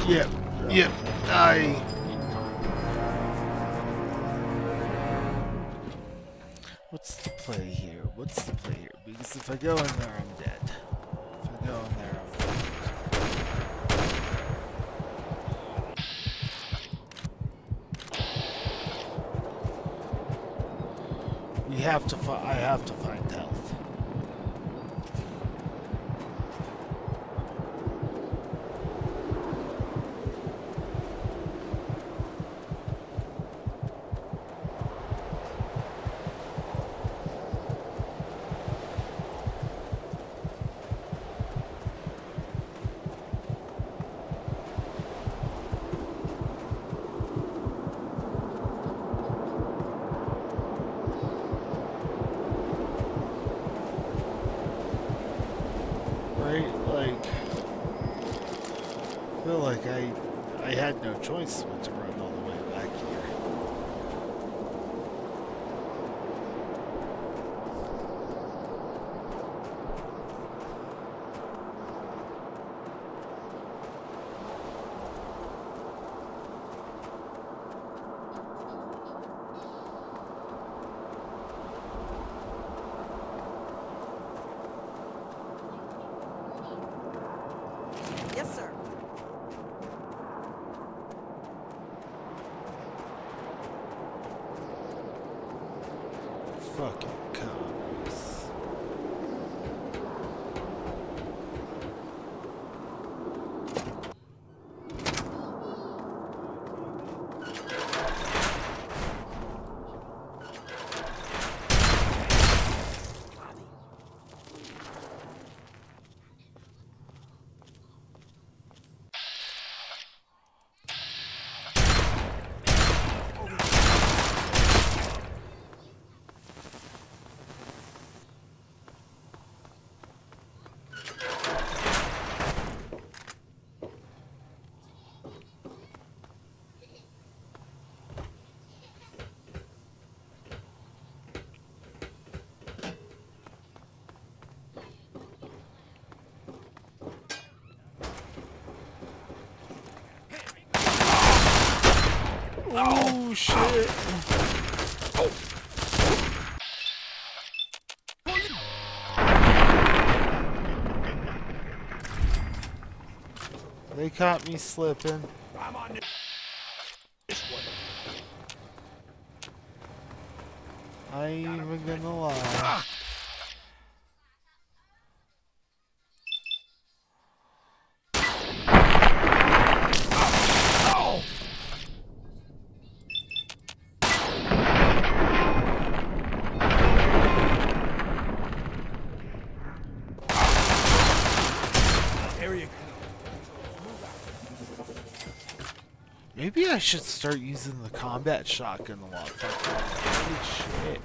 Yep. Yep. I... What's the play here? What's the play here? Because if I go in there, I'm dead. If I go in there, I'm dead. I have to find health. I feel like I had no choice but to run all the way back here. Yes, sir. Fucking commies. Oh shit! They caught me slipping. I'm on this one. I ain't even gonna lie. Maybe I should start using the combat shotgun a lot. Holy shit.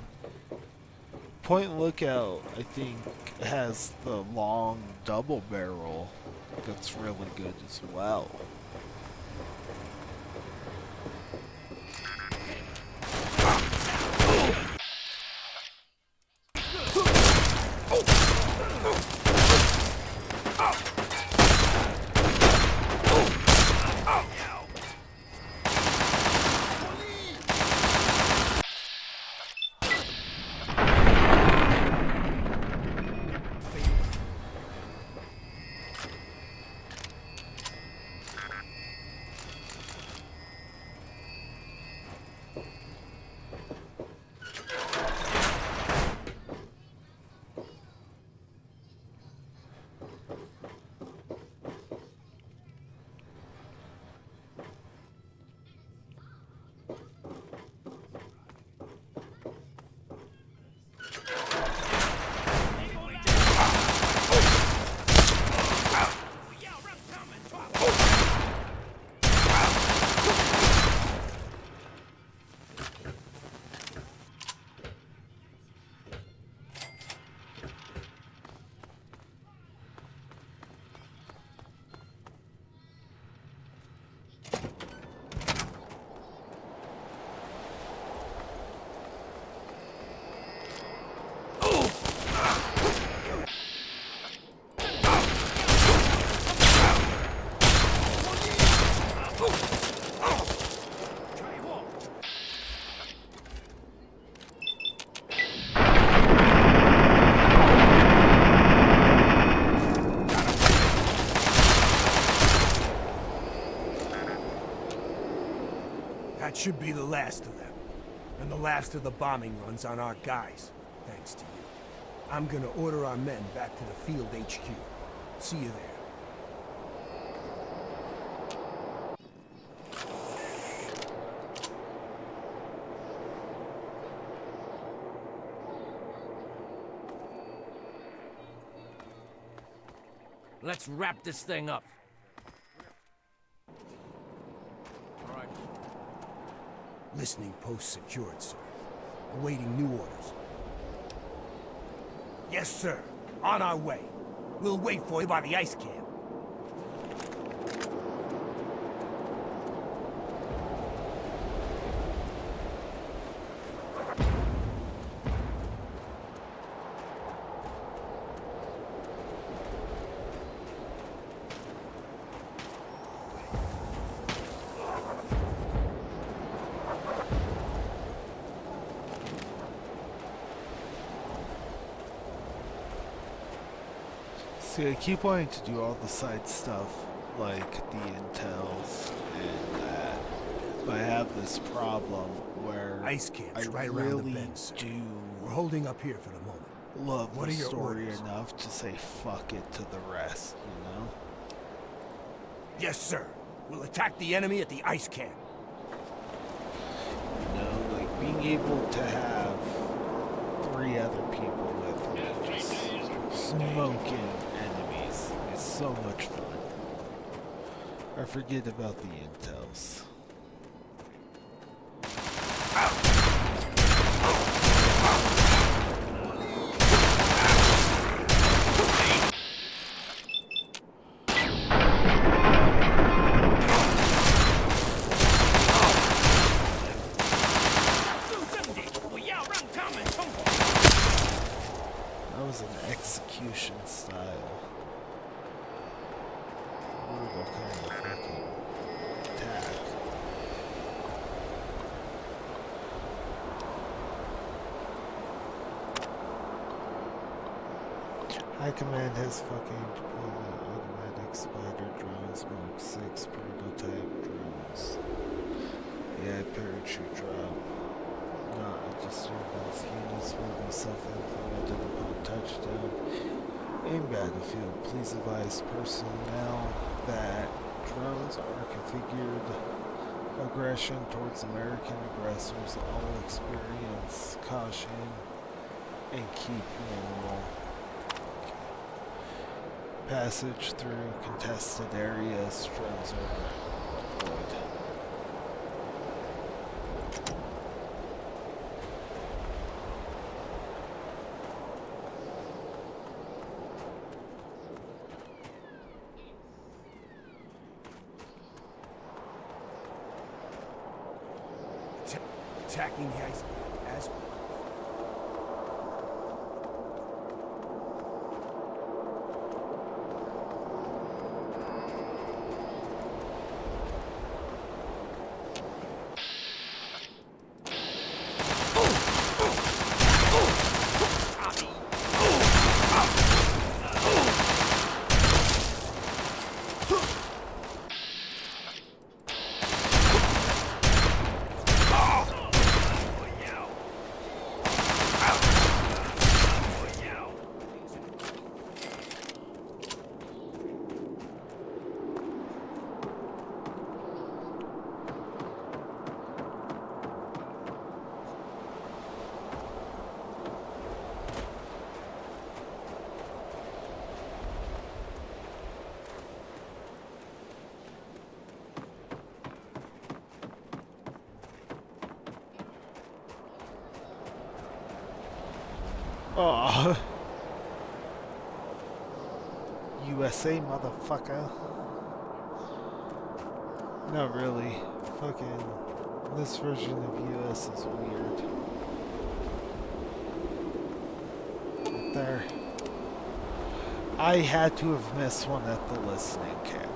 Point Lookout, I think, has the long double barrel that's really good as well. That should be the last of them. And the last of the bombing runs on our guys, thanks to you. I'm gonna order our men back to the field HQ. See you there. Let's wrap this thing up. All right. Listening post secured, sir. Awaiting new orders. Yes, sir. On our way. We'll wait for you by the ice camp. See, I keep wanting to do all the side stuff, like the intels and that, but I have this problem where Ice camp's I right around really the bend, sir. do We're holding up here for the moment. love What the are your story orders? enough to say fuck it to the rest, you know? Yes, sir. We'll attack the enemy at the ice camp. You know, like being able to have 3 other people with me just smoking enemies is so much fun. I forget about the intels. That was an execution style. Brutal kind of fucking attack. High Command has fucking deployment automatic spider drones, Mark 6 prototype drones. AI parachute drop. Not a disturbance. Units will be self-implemented upon touchdown. In battlefield, please advise personnel that drones are configured aggression towards American aggressors. All experience caution and keep minimal. Passage through contested areas. Drones are deployed. Attacking the ice as Aw. USA, motherfucker. Not really. Fucking. This version of US is weird. Right there. I had to have missed one at the listening camp.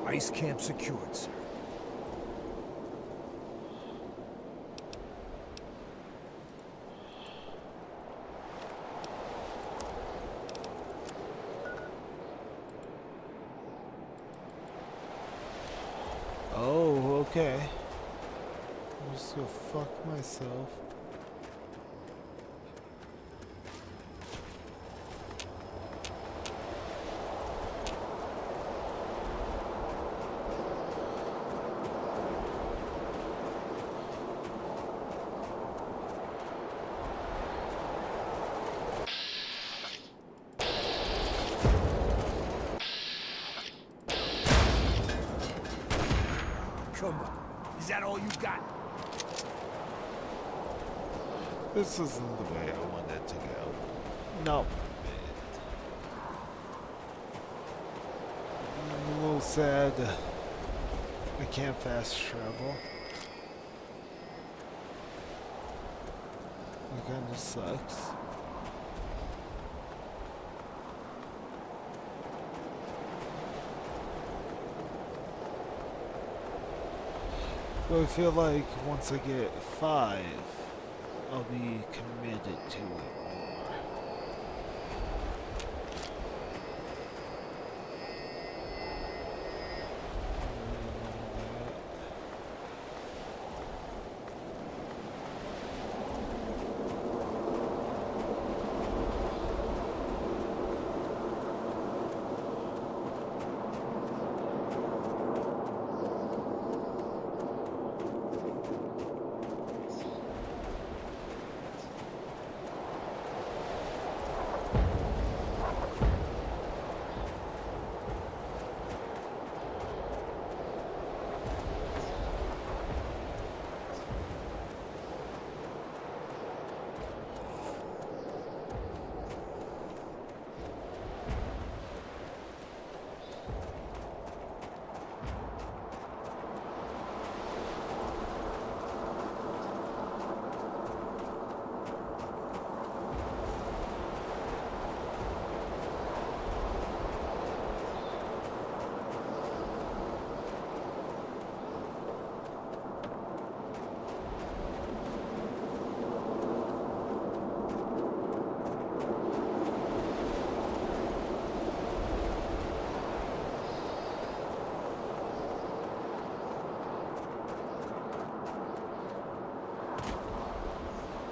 ice camp secured, sir. Okay. I'm just gonna fuck myself. Come on. Is that all you got? This isn't the way I wanted it to go. No. I'm a little sad I can't fast travel. That kinda sucks. But I feel like once I get 5, I'll be committed to it more.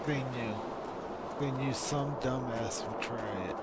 They knew. They knew some dumbass would try it.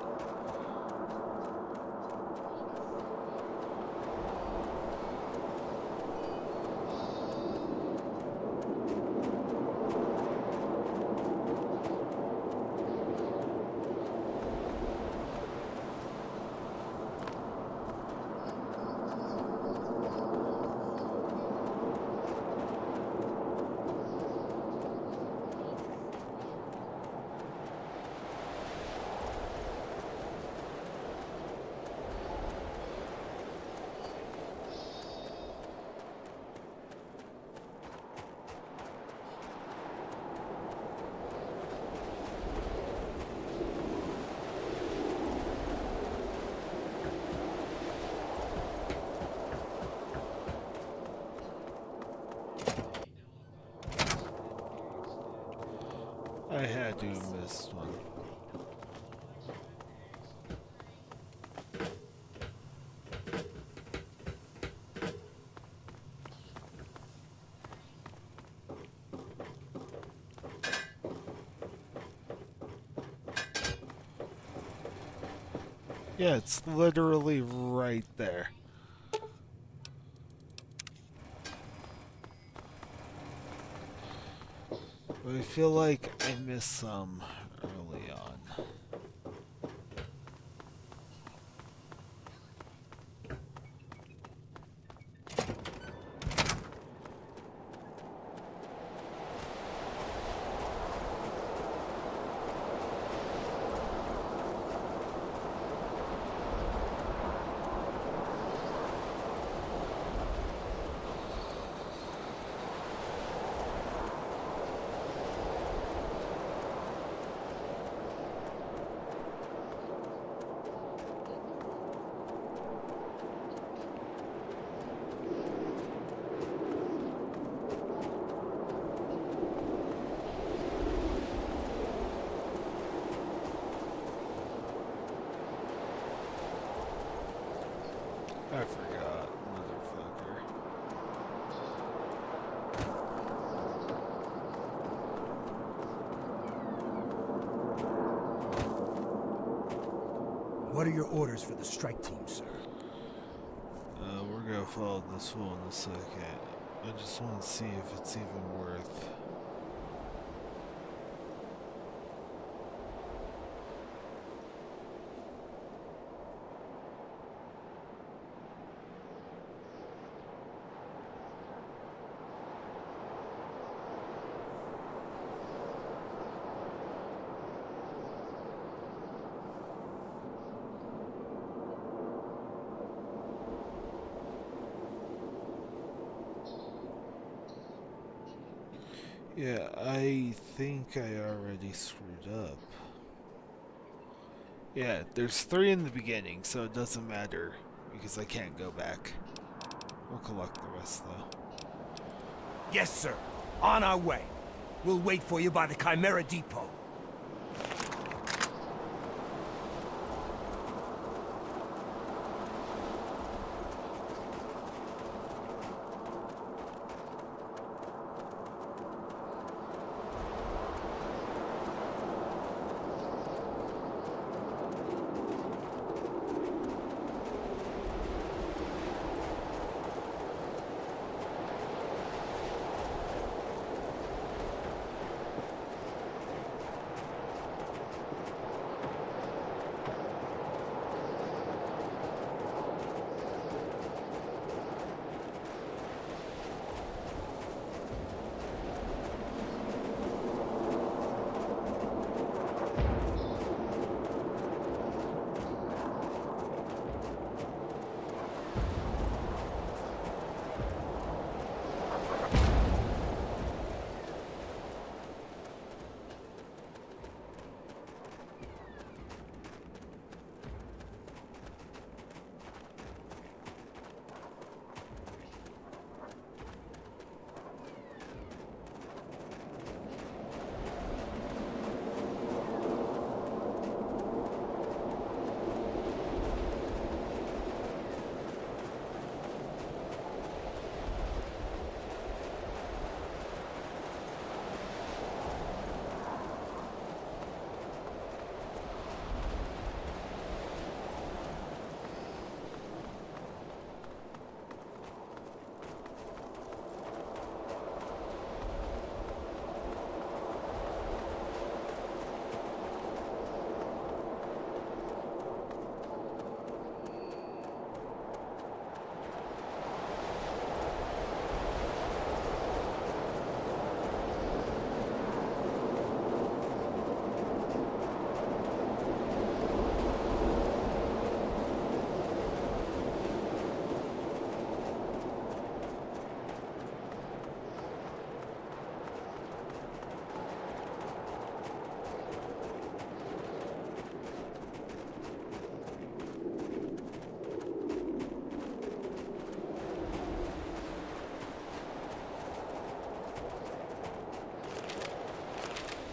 I had to have missed one. Yeah, it's literally right there. But I feel like I missed some early on. I forgot, motherfucker. What are your orders for the strike team, sir? We're gonna follow this fool in a second. I just want to see if it's even worth. Yeah, I think I already screwed up. Yeah, there's 3 in the beginning, so it doesn't matter because I can't go back. We'll collect the rest though. Yes, sir. On our way. We'll wait for you by the Chimera Depot.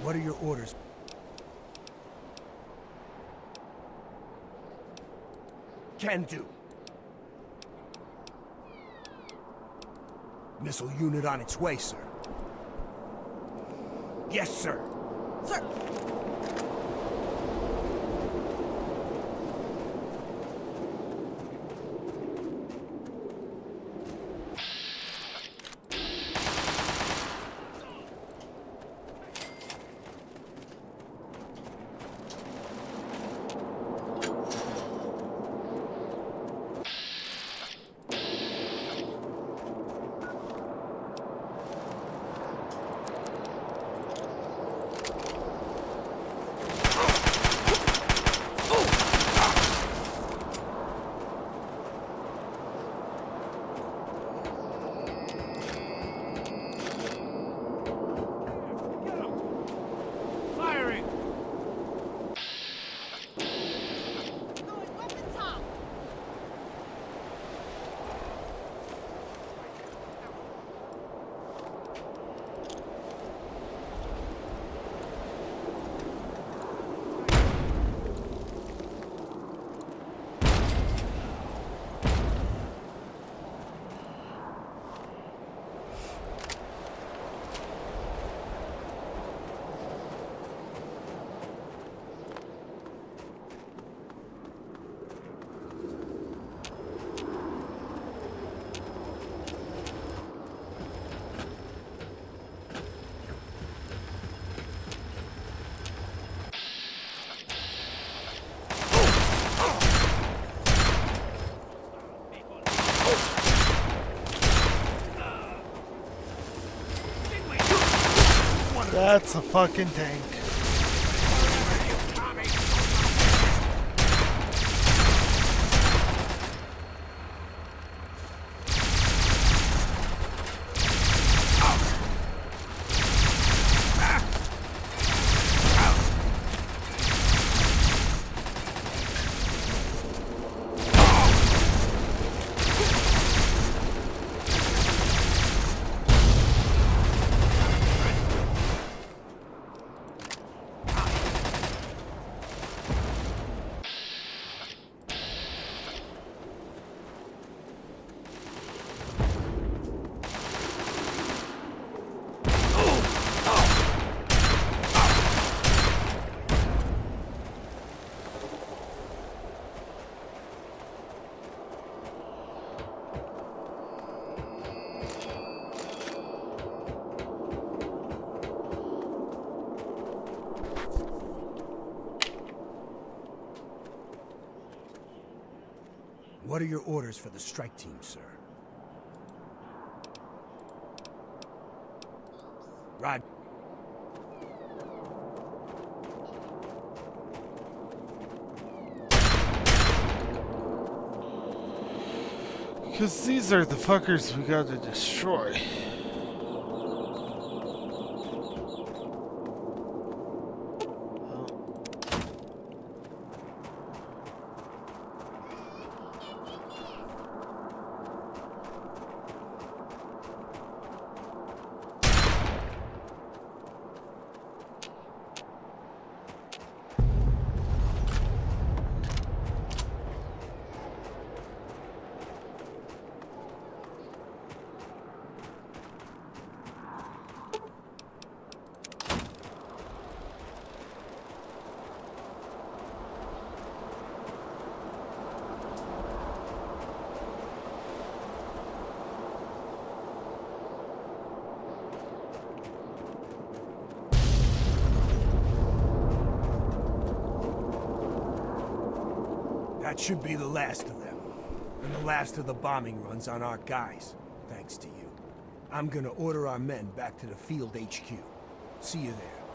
What are your orders? Can do. Missile unit on its way, sir. Yes, sir. Sir! That's a fucking tank. What are your orders for the strike team, sir? Rod. Because these are the fuckers we gotta destroy. That should be the last of them. And the last of the bombing runs on our guys, thanks to you. I'm gonna order our men back to the field HQ. See you there.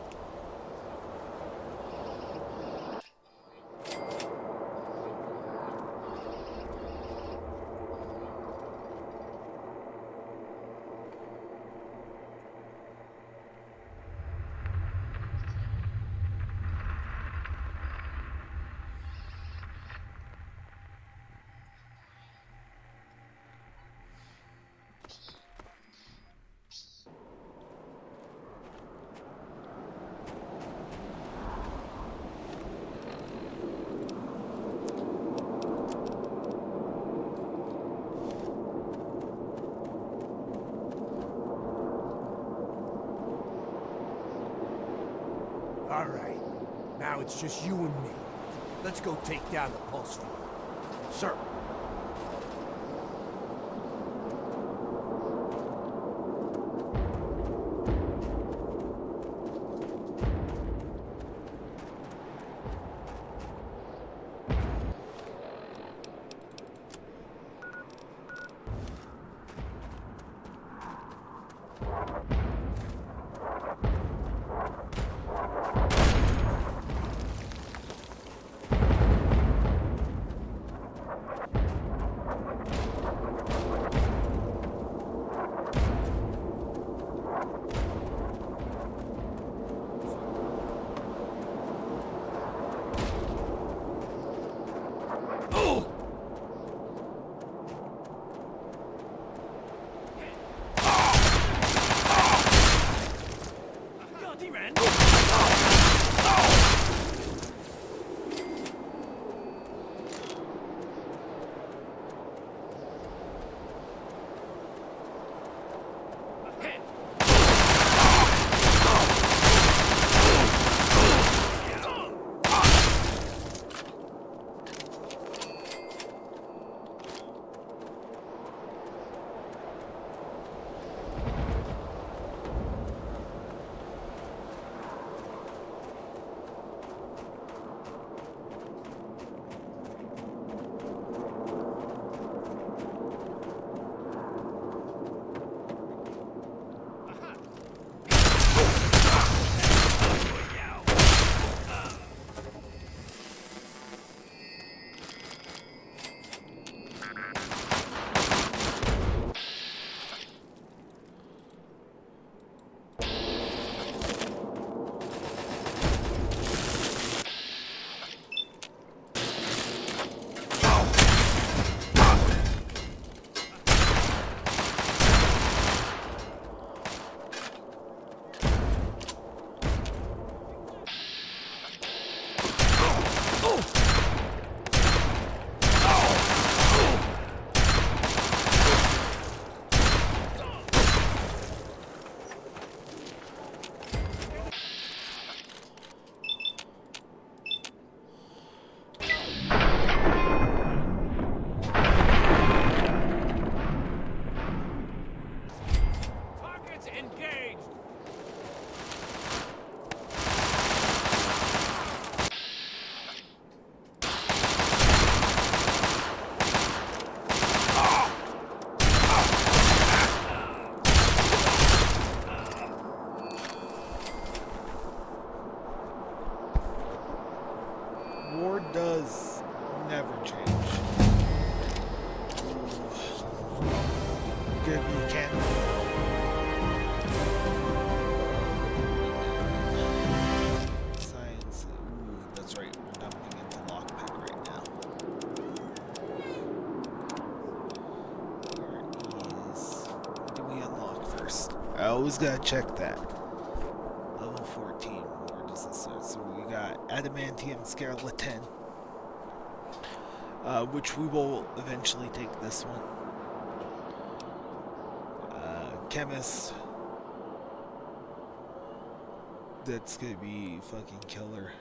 All right. Now it's just you and me. Let's go take down the pulse field. Sir. War does never change. Good weekend. Science. Ooh, that's right. We're dumping into lockpick right now. What do we unlock first? I always gotta check that. Level 14. Where does this start? So we got adamantium skeleton, which we will eventually take this one. Chemist. That's gonna be fucking killer.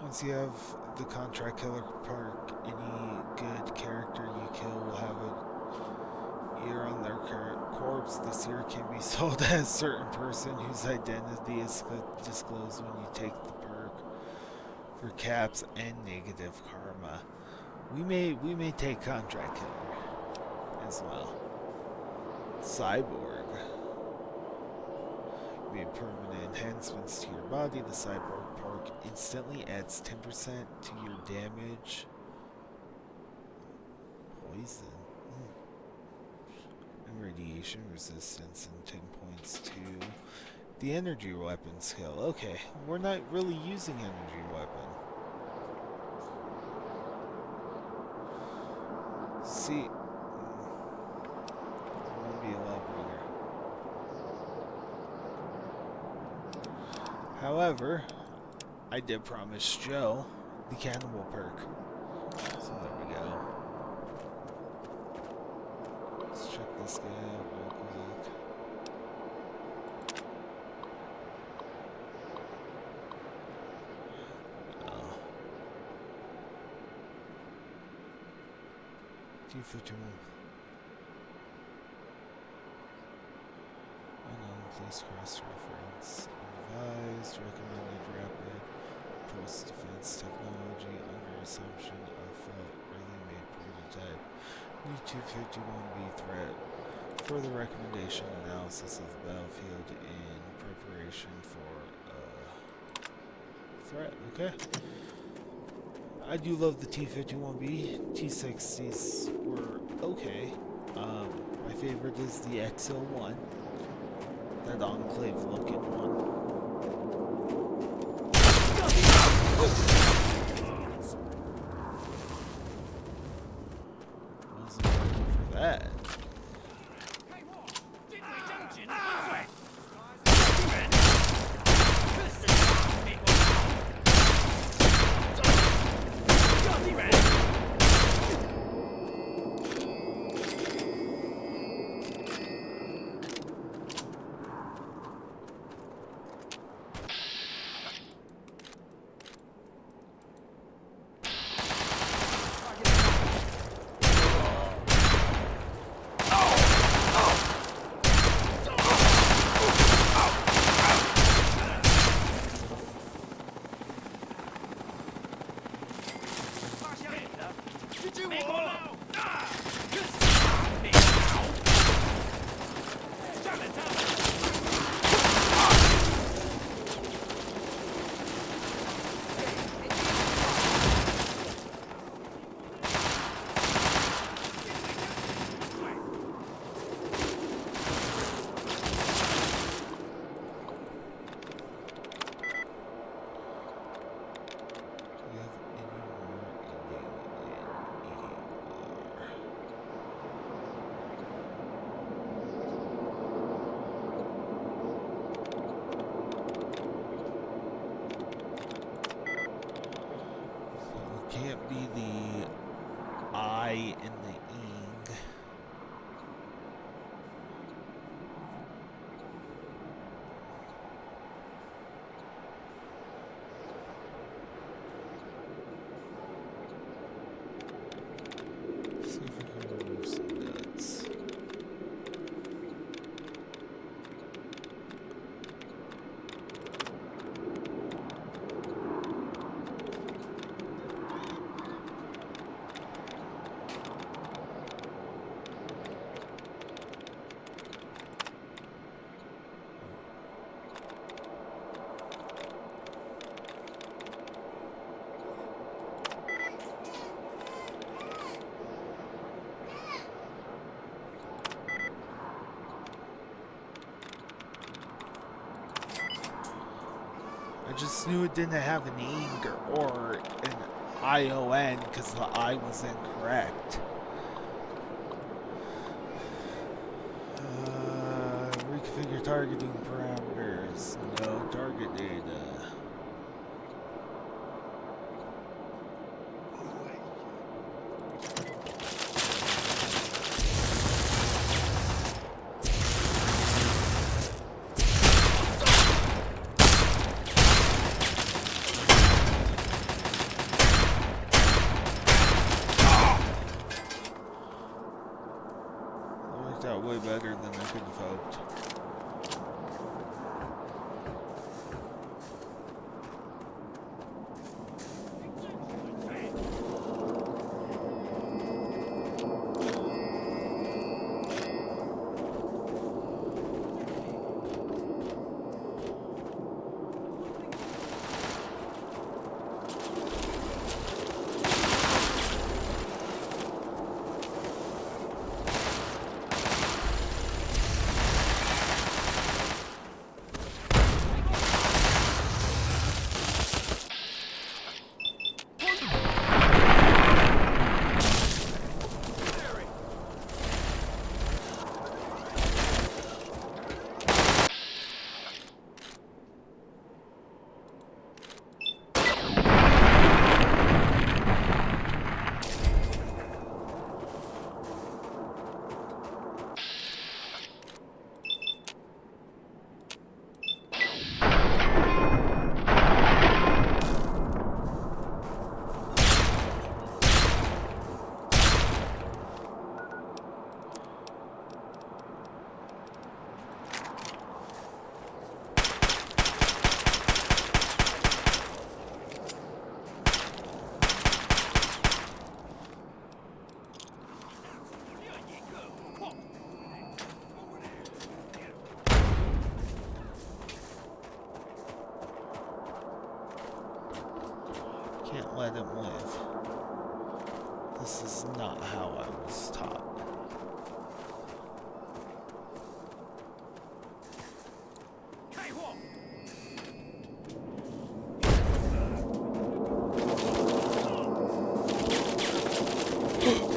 Once you have the contract killer perk, any good character you kill will have a ear on their corpse. This ear can be sold as a certain person whose identity is disclosed when you take the perk for caps and negative karma. We may take contract killer as well. Cyborg. Made permanent enhancements to your body. The cyborg perk instantly adds 10% to your damage. Poison. And radiation resistance, and 10 points to the energy weapon skill. Okay, we're not really using energy weapon. See, be a lot bigger. However, I did promise Joe the cannibal perk. So there we go. Let's check this guy out real quick. Oh. T51. Please cross-reference. Advised, recommended rapid post-defense technology under assumption of fault really made prototype. New 251B threat. Further recommendation analysis of the battlefield in preparation for threat. Okay. I do love the T51B. T60s were okay. My favorite is the XL1. That enclave looking one. Wasn't looking for that. Can't be the I and the ing. See if we can remove some nuts. I just knew it didn't have an ing or an ION because the I was incorrect. Reconfigure targeting parameters. No target data. Worked out way better than I could have hoped. Can't let him live. This is not how I was taught.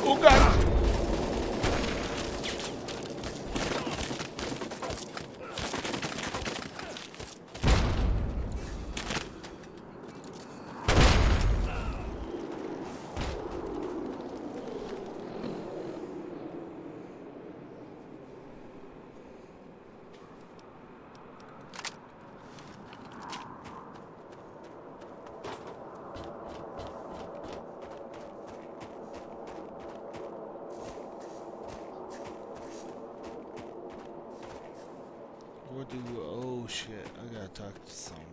Oh god! What do you, oh shit, I gotta talk to someone.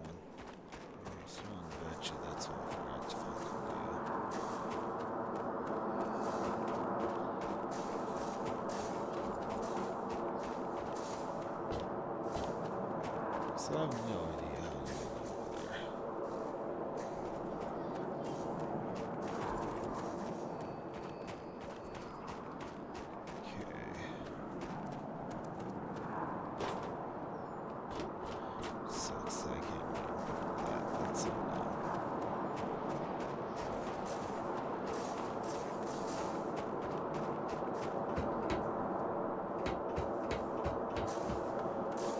Someone bet you that's what I forgot to fucking do. So I have no idea how to get over there. Sucks that I can't remember that. That's so dumb.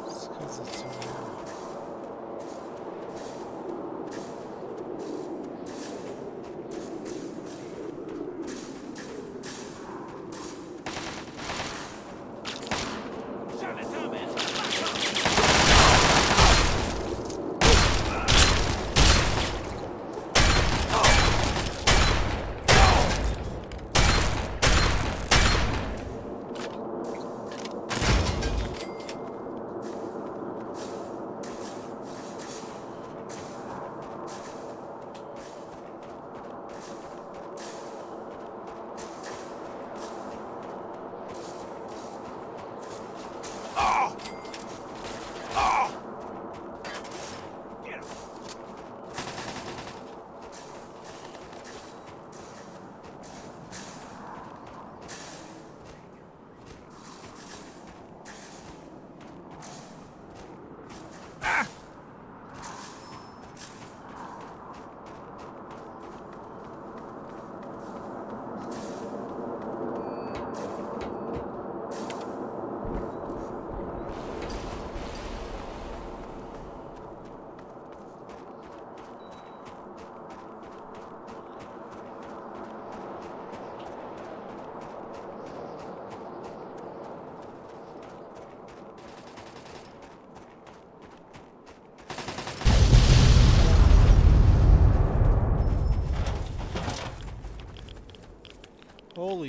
It's 'cause it's so weird.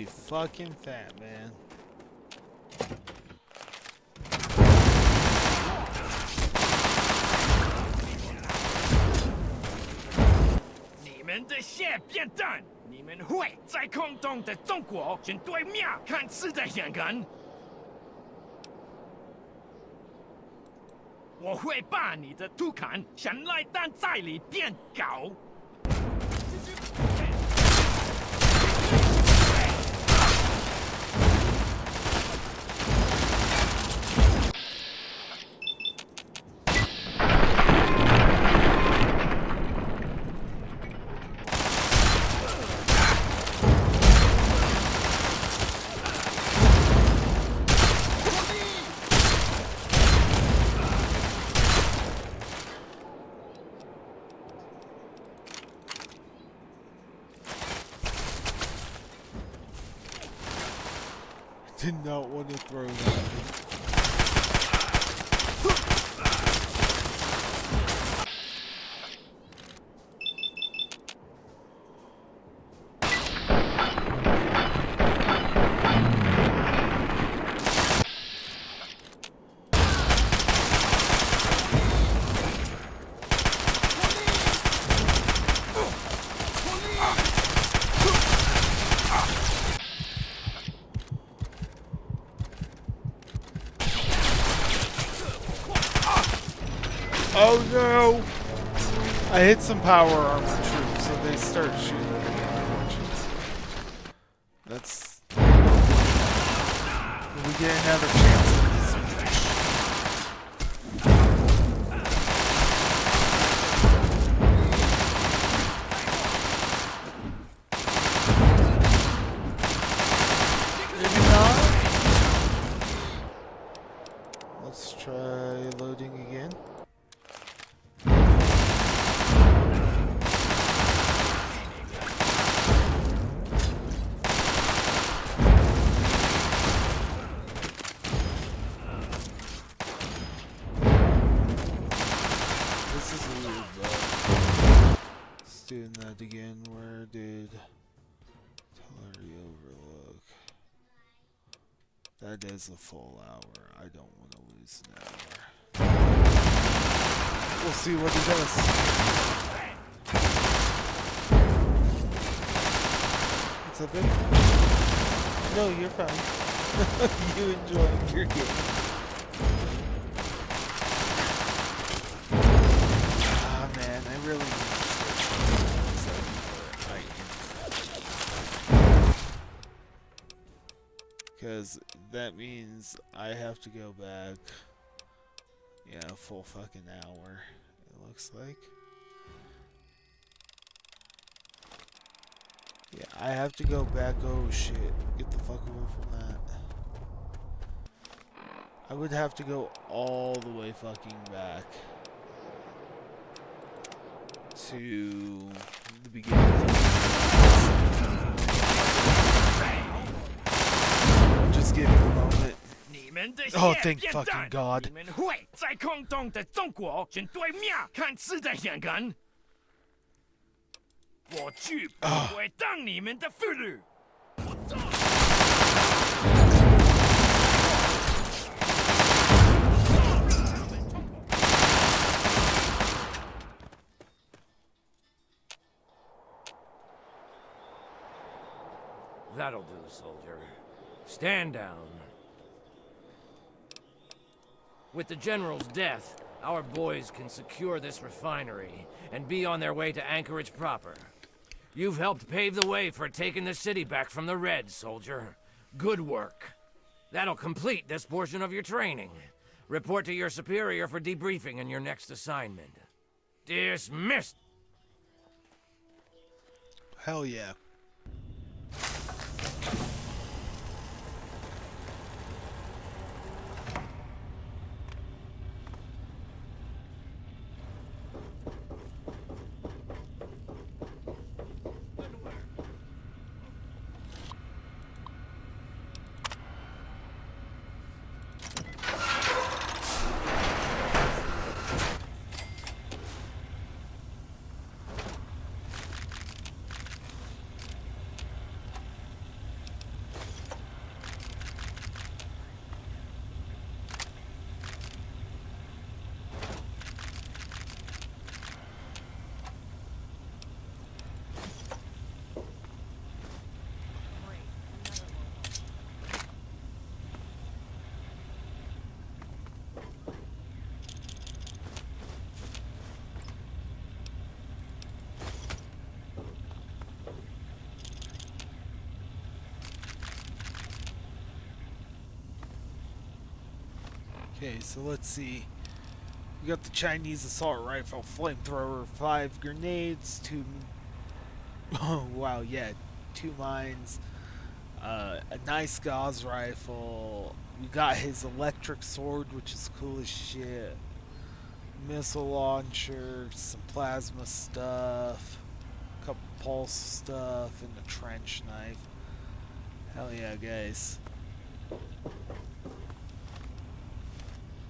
Holy fucking fat, man. 你们这些变蛋！你们会在空中的中国军对面看似的眼人。我会把你的土坎像来弹在里变高。 Did not want to throw that. Oh no! I hit some power armor troops, so they start shooting me, unfortunately. That's... We get another chance at this match. Maybe not? Let's try loading again. Doing that again. Where did Tillery Overlook? That is a full hour. I don't want to lose an hour. We'll see what he does. What's up, babe? No, you're fine. You enjoy your game. Ah, man, I really. Because that means I have to go back, yeah, a full fucking hour, it looks like. Yeah, I have to go back, oh shit, get the fuck away from that. I would have to go all the way fucking back to the beginning. Just give me a moment. Oh, thank fucking God. That'll do, soldier. Stand down. With the General's death, our boys can secure this refinery and be on their way to Anchorage proper. You've helped pave the way for taking the city back from the Reds, soldier. Good work. That'll complete this portion of your training. Report to your superior for debriefing in your next assignment. Dismissed! Hell yeah. Okay, so let's see. We got the Chinese assault rifle, flamethrower, 5 grenades, 2. Oh wow, yeah, 2 mines, a nice gauze rifle. We got his electric sword, which is cool as shit. Missile launcher, some plasma stuff, a couple pulse stuff, and a trench knife. Hell yeah, guys.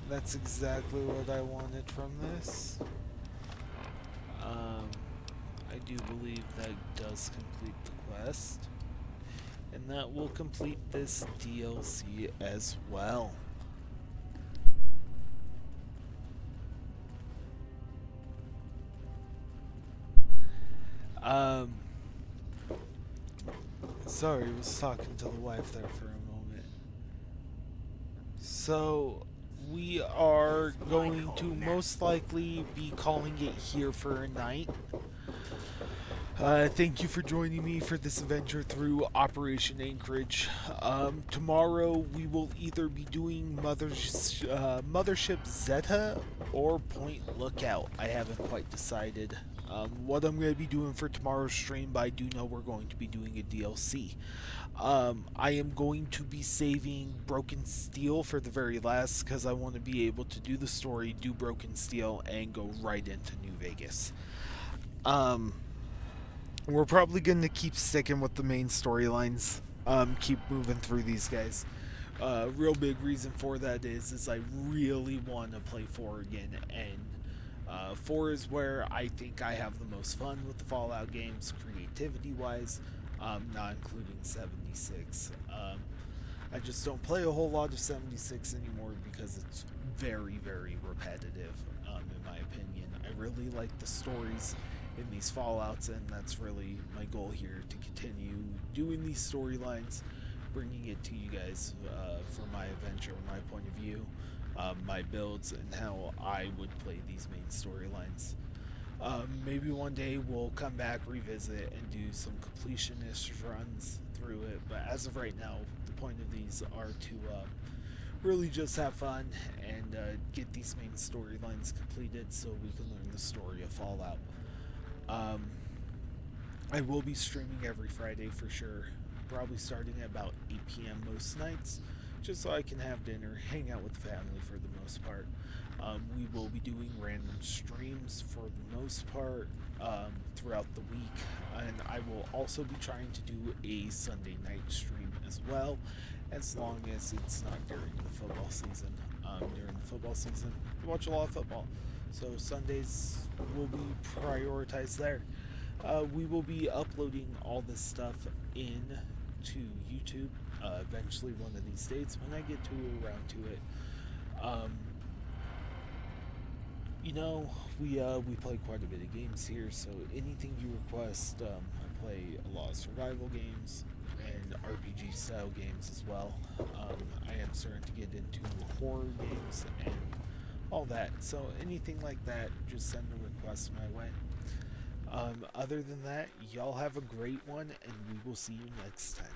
That's exactly what I wanted from this. I do believe that does complete the quest. And that will complete this DLC as well. Sorry, I was talking to the wife there for a moment. So, we are going to most likely be calling it here for a night. Thank you for joining me for this adventure through Operation Anchorage. Tomorrow we will either be doing Mothership Zeta or Point Lookout. I haven't quite decided what I'm going to be doing for tomorrow's stream, but I do know we're going to be doing a DLC. I am going to be saving Broken Steel for the very last because I want to be able to do the story, do Broken Steel, and go right into New Vegas. We're probably going to keep sticking with the main storylines, keep moving through these guys. Real big reason for that is I really want to play 4 again, and 4 is where I think I have the most fun with the Fallout games, creativity-wise, not including 76. I just don't play a whole lot of 76 anymore because it's very, very repetitive, in my opinion. I really like the stories in these Fallouts, and that's really my goal here, to continue doing these storylines, bringing it to you guys from my adventure, my point of view, my builds, and how I would play these main storylines. Maybe one day we'll come back, revisit, and do some completionist runs through it, but as of right now, the point of these are to really just have fun and get these main storylines completed so we can learn the story of Fallout. I will be streaming every Friday for sure, probably starting at about 8 p.m. most nights, just so I can have dinner, hang out with the family for the most part. We will be doing random streams for the most part throughout the week, and I will also be trying to do a Sunday night stream as well, as long as it's not during the football season. During the football season, we watch a lot of football, so Sundays will be prioritized there. We will be uploading all this stuff in to YouTube eventually one of these days when I get around to it. We play quite a bit of games here, so anything you request, I play a lot of survival games and RPG style games as well. I am starting to get into horror games and all that, so anything like that, just send a request my way. Other than that, y'all have a great one, and we will see you next time.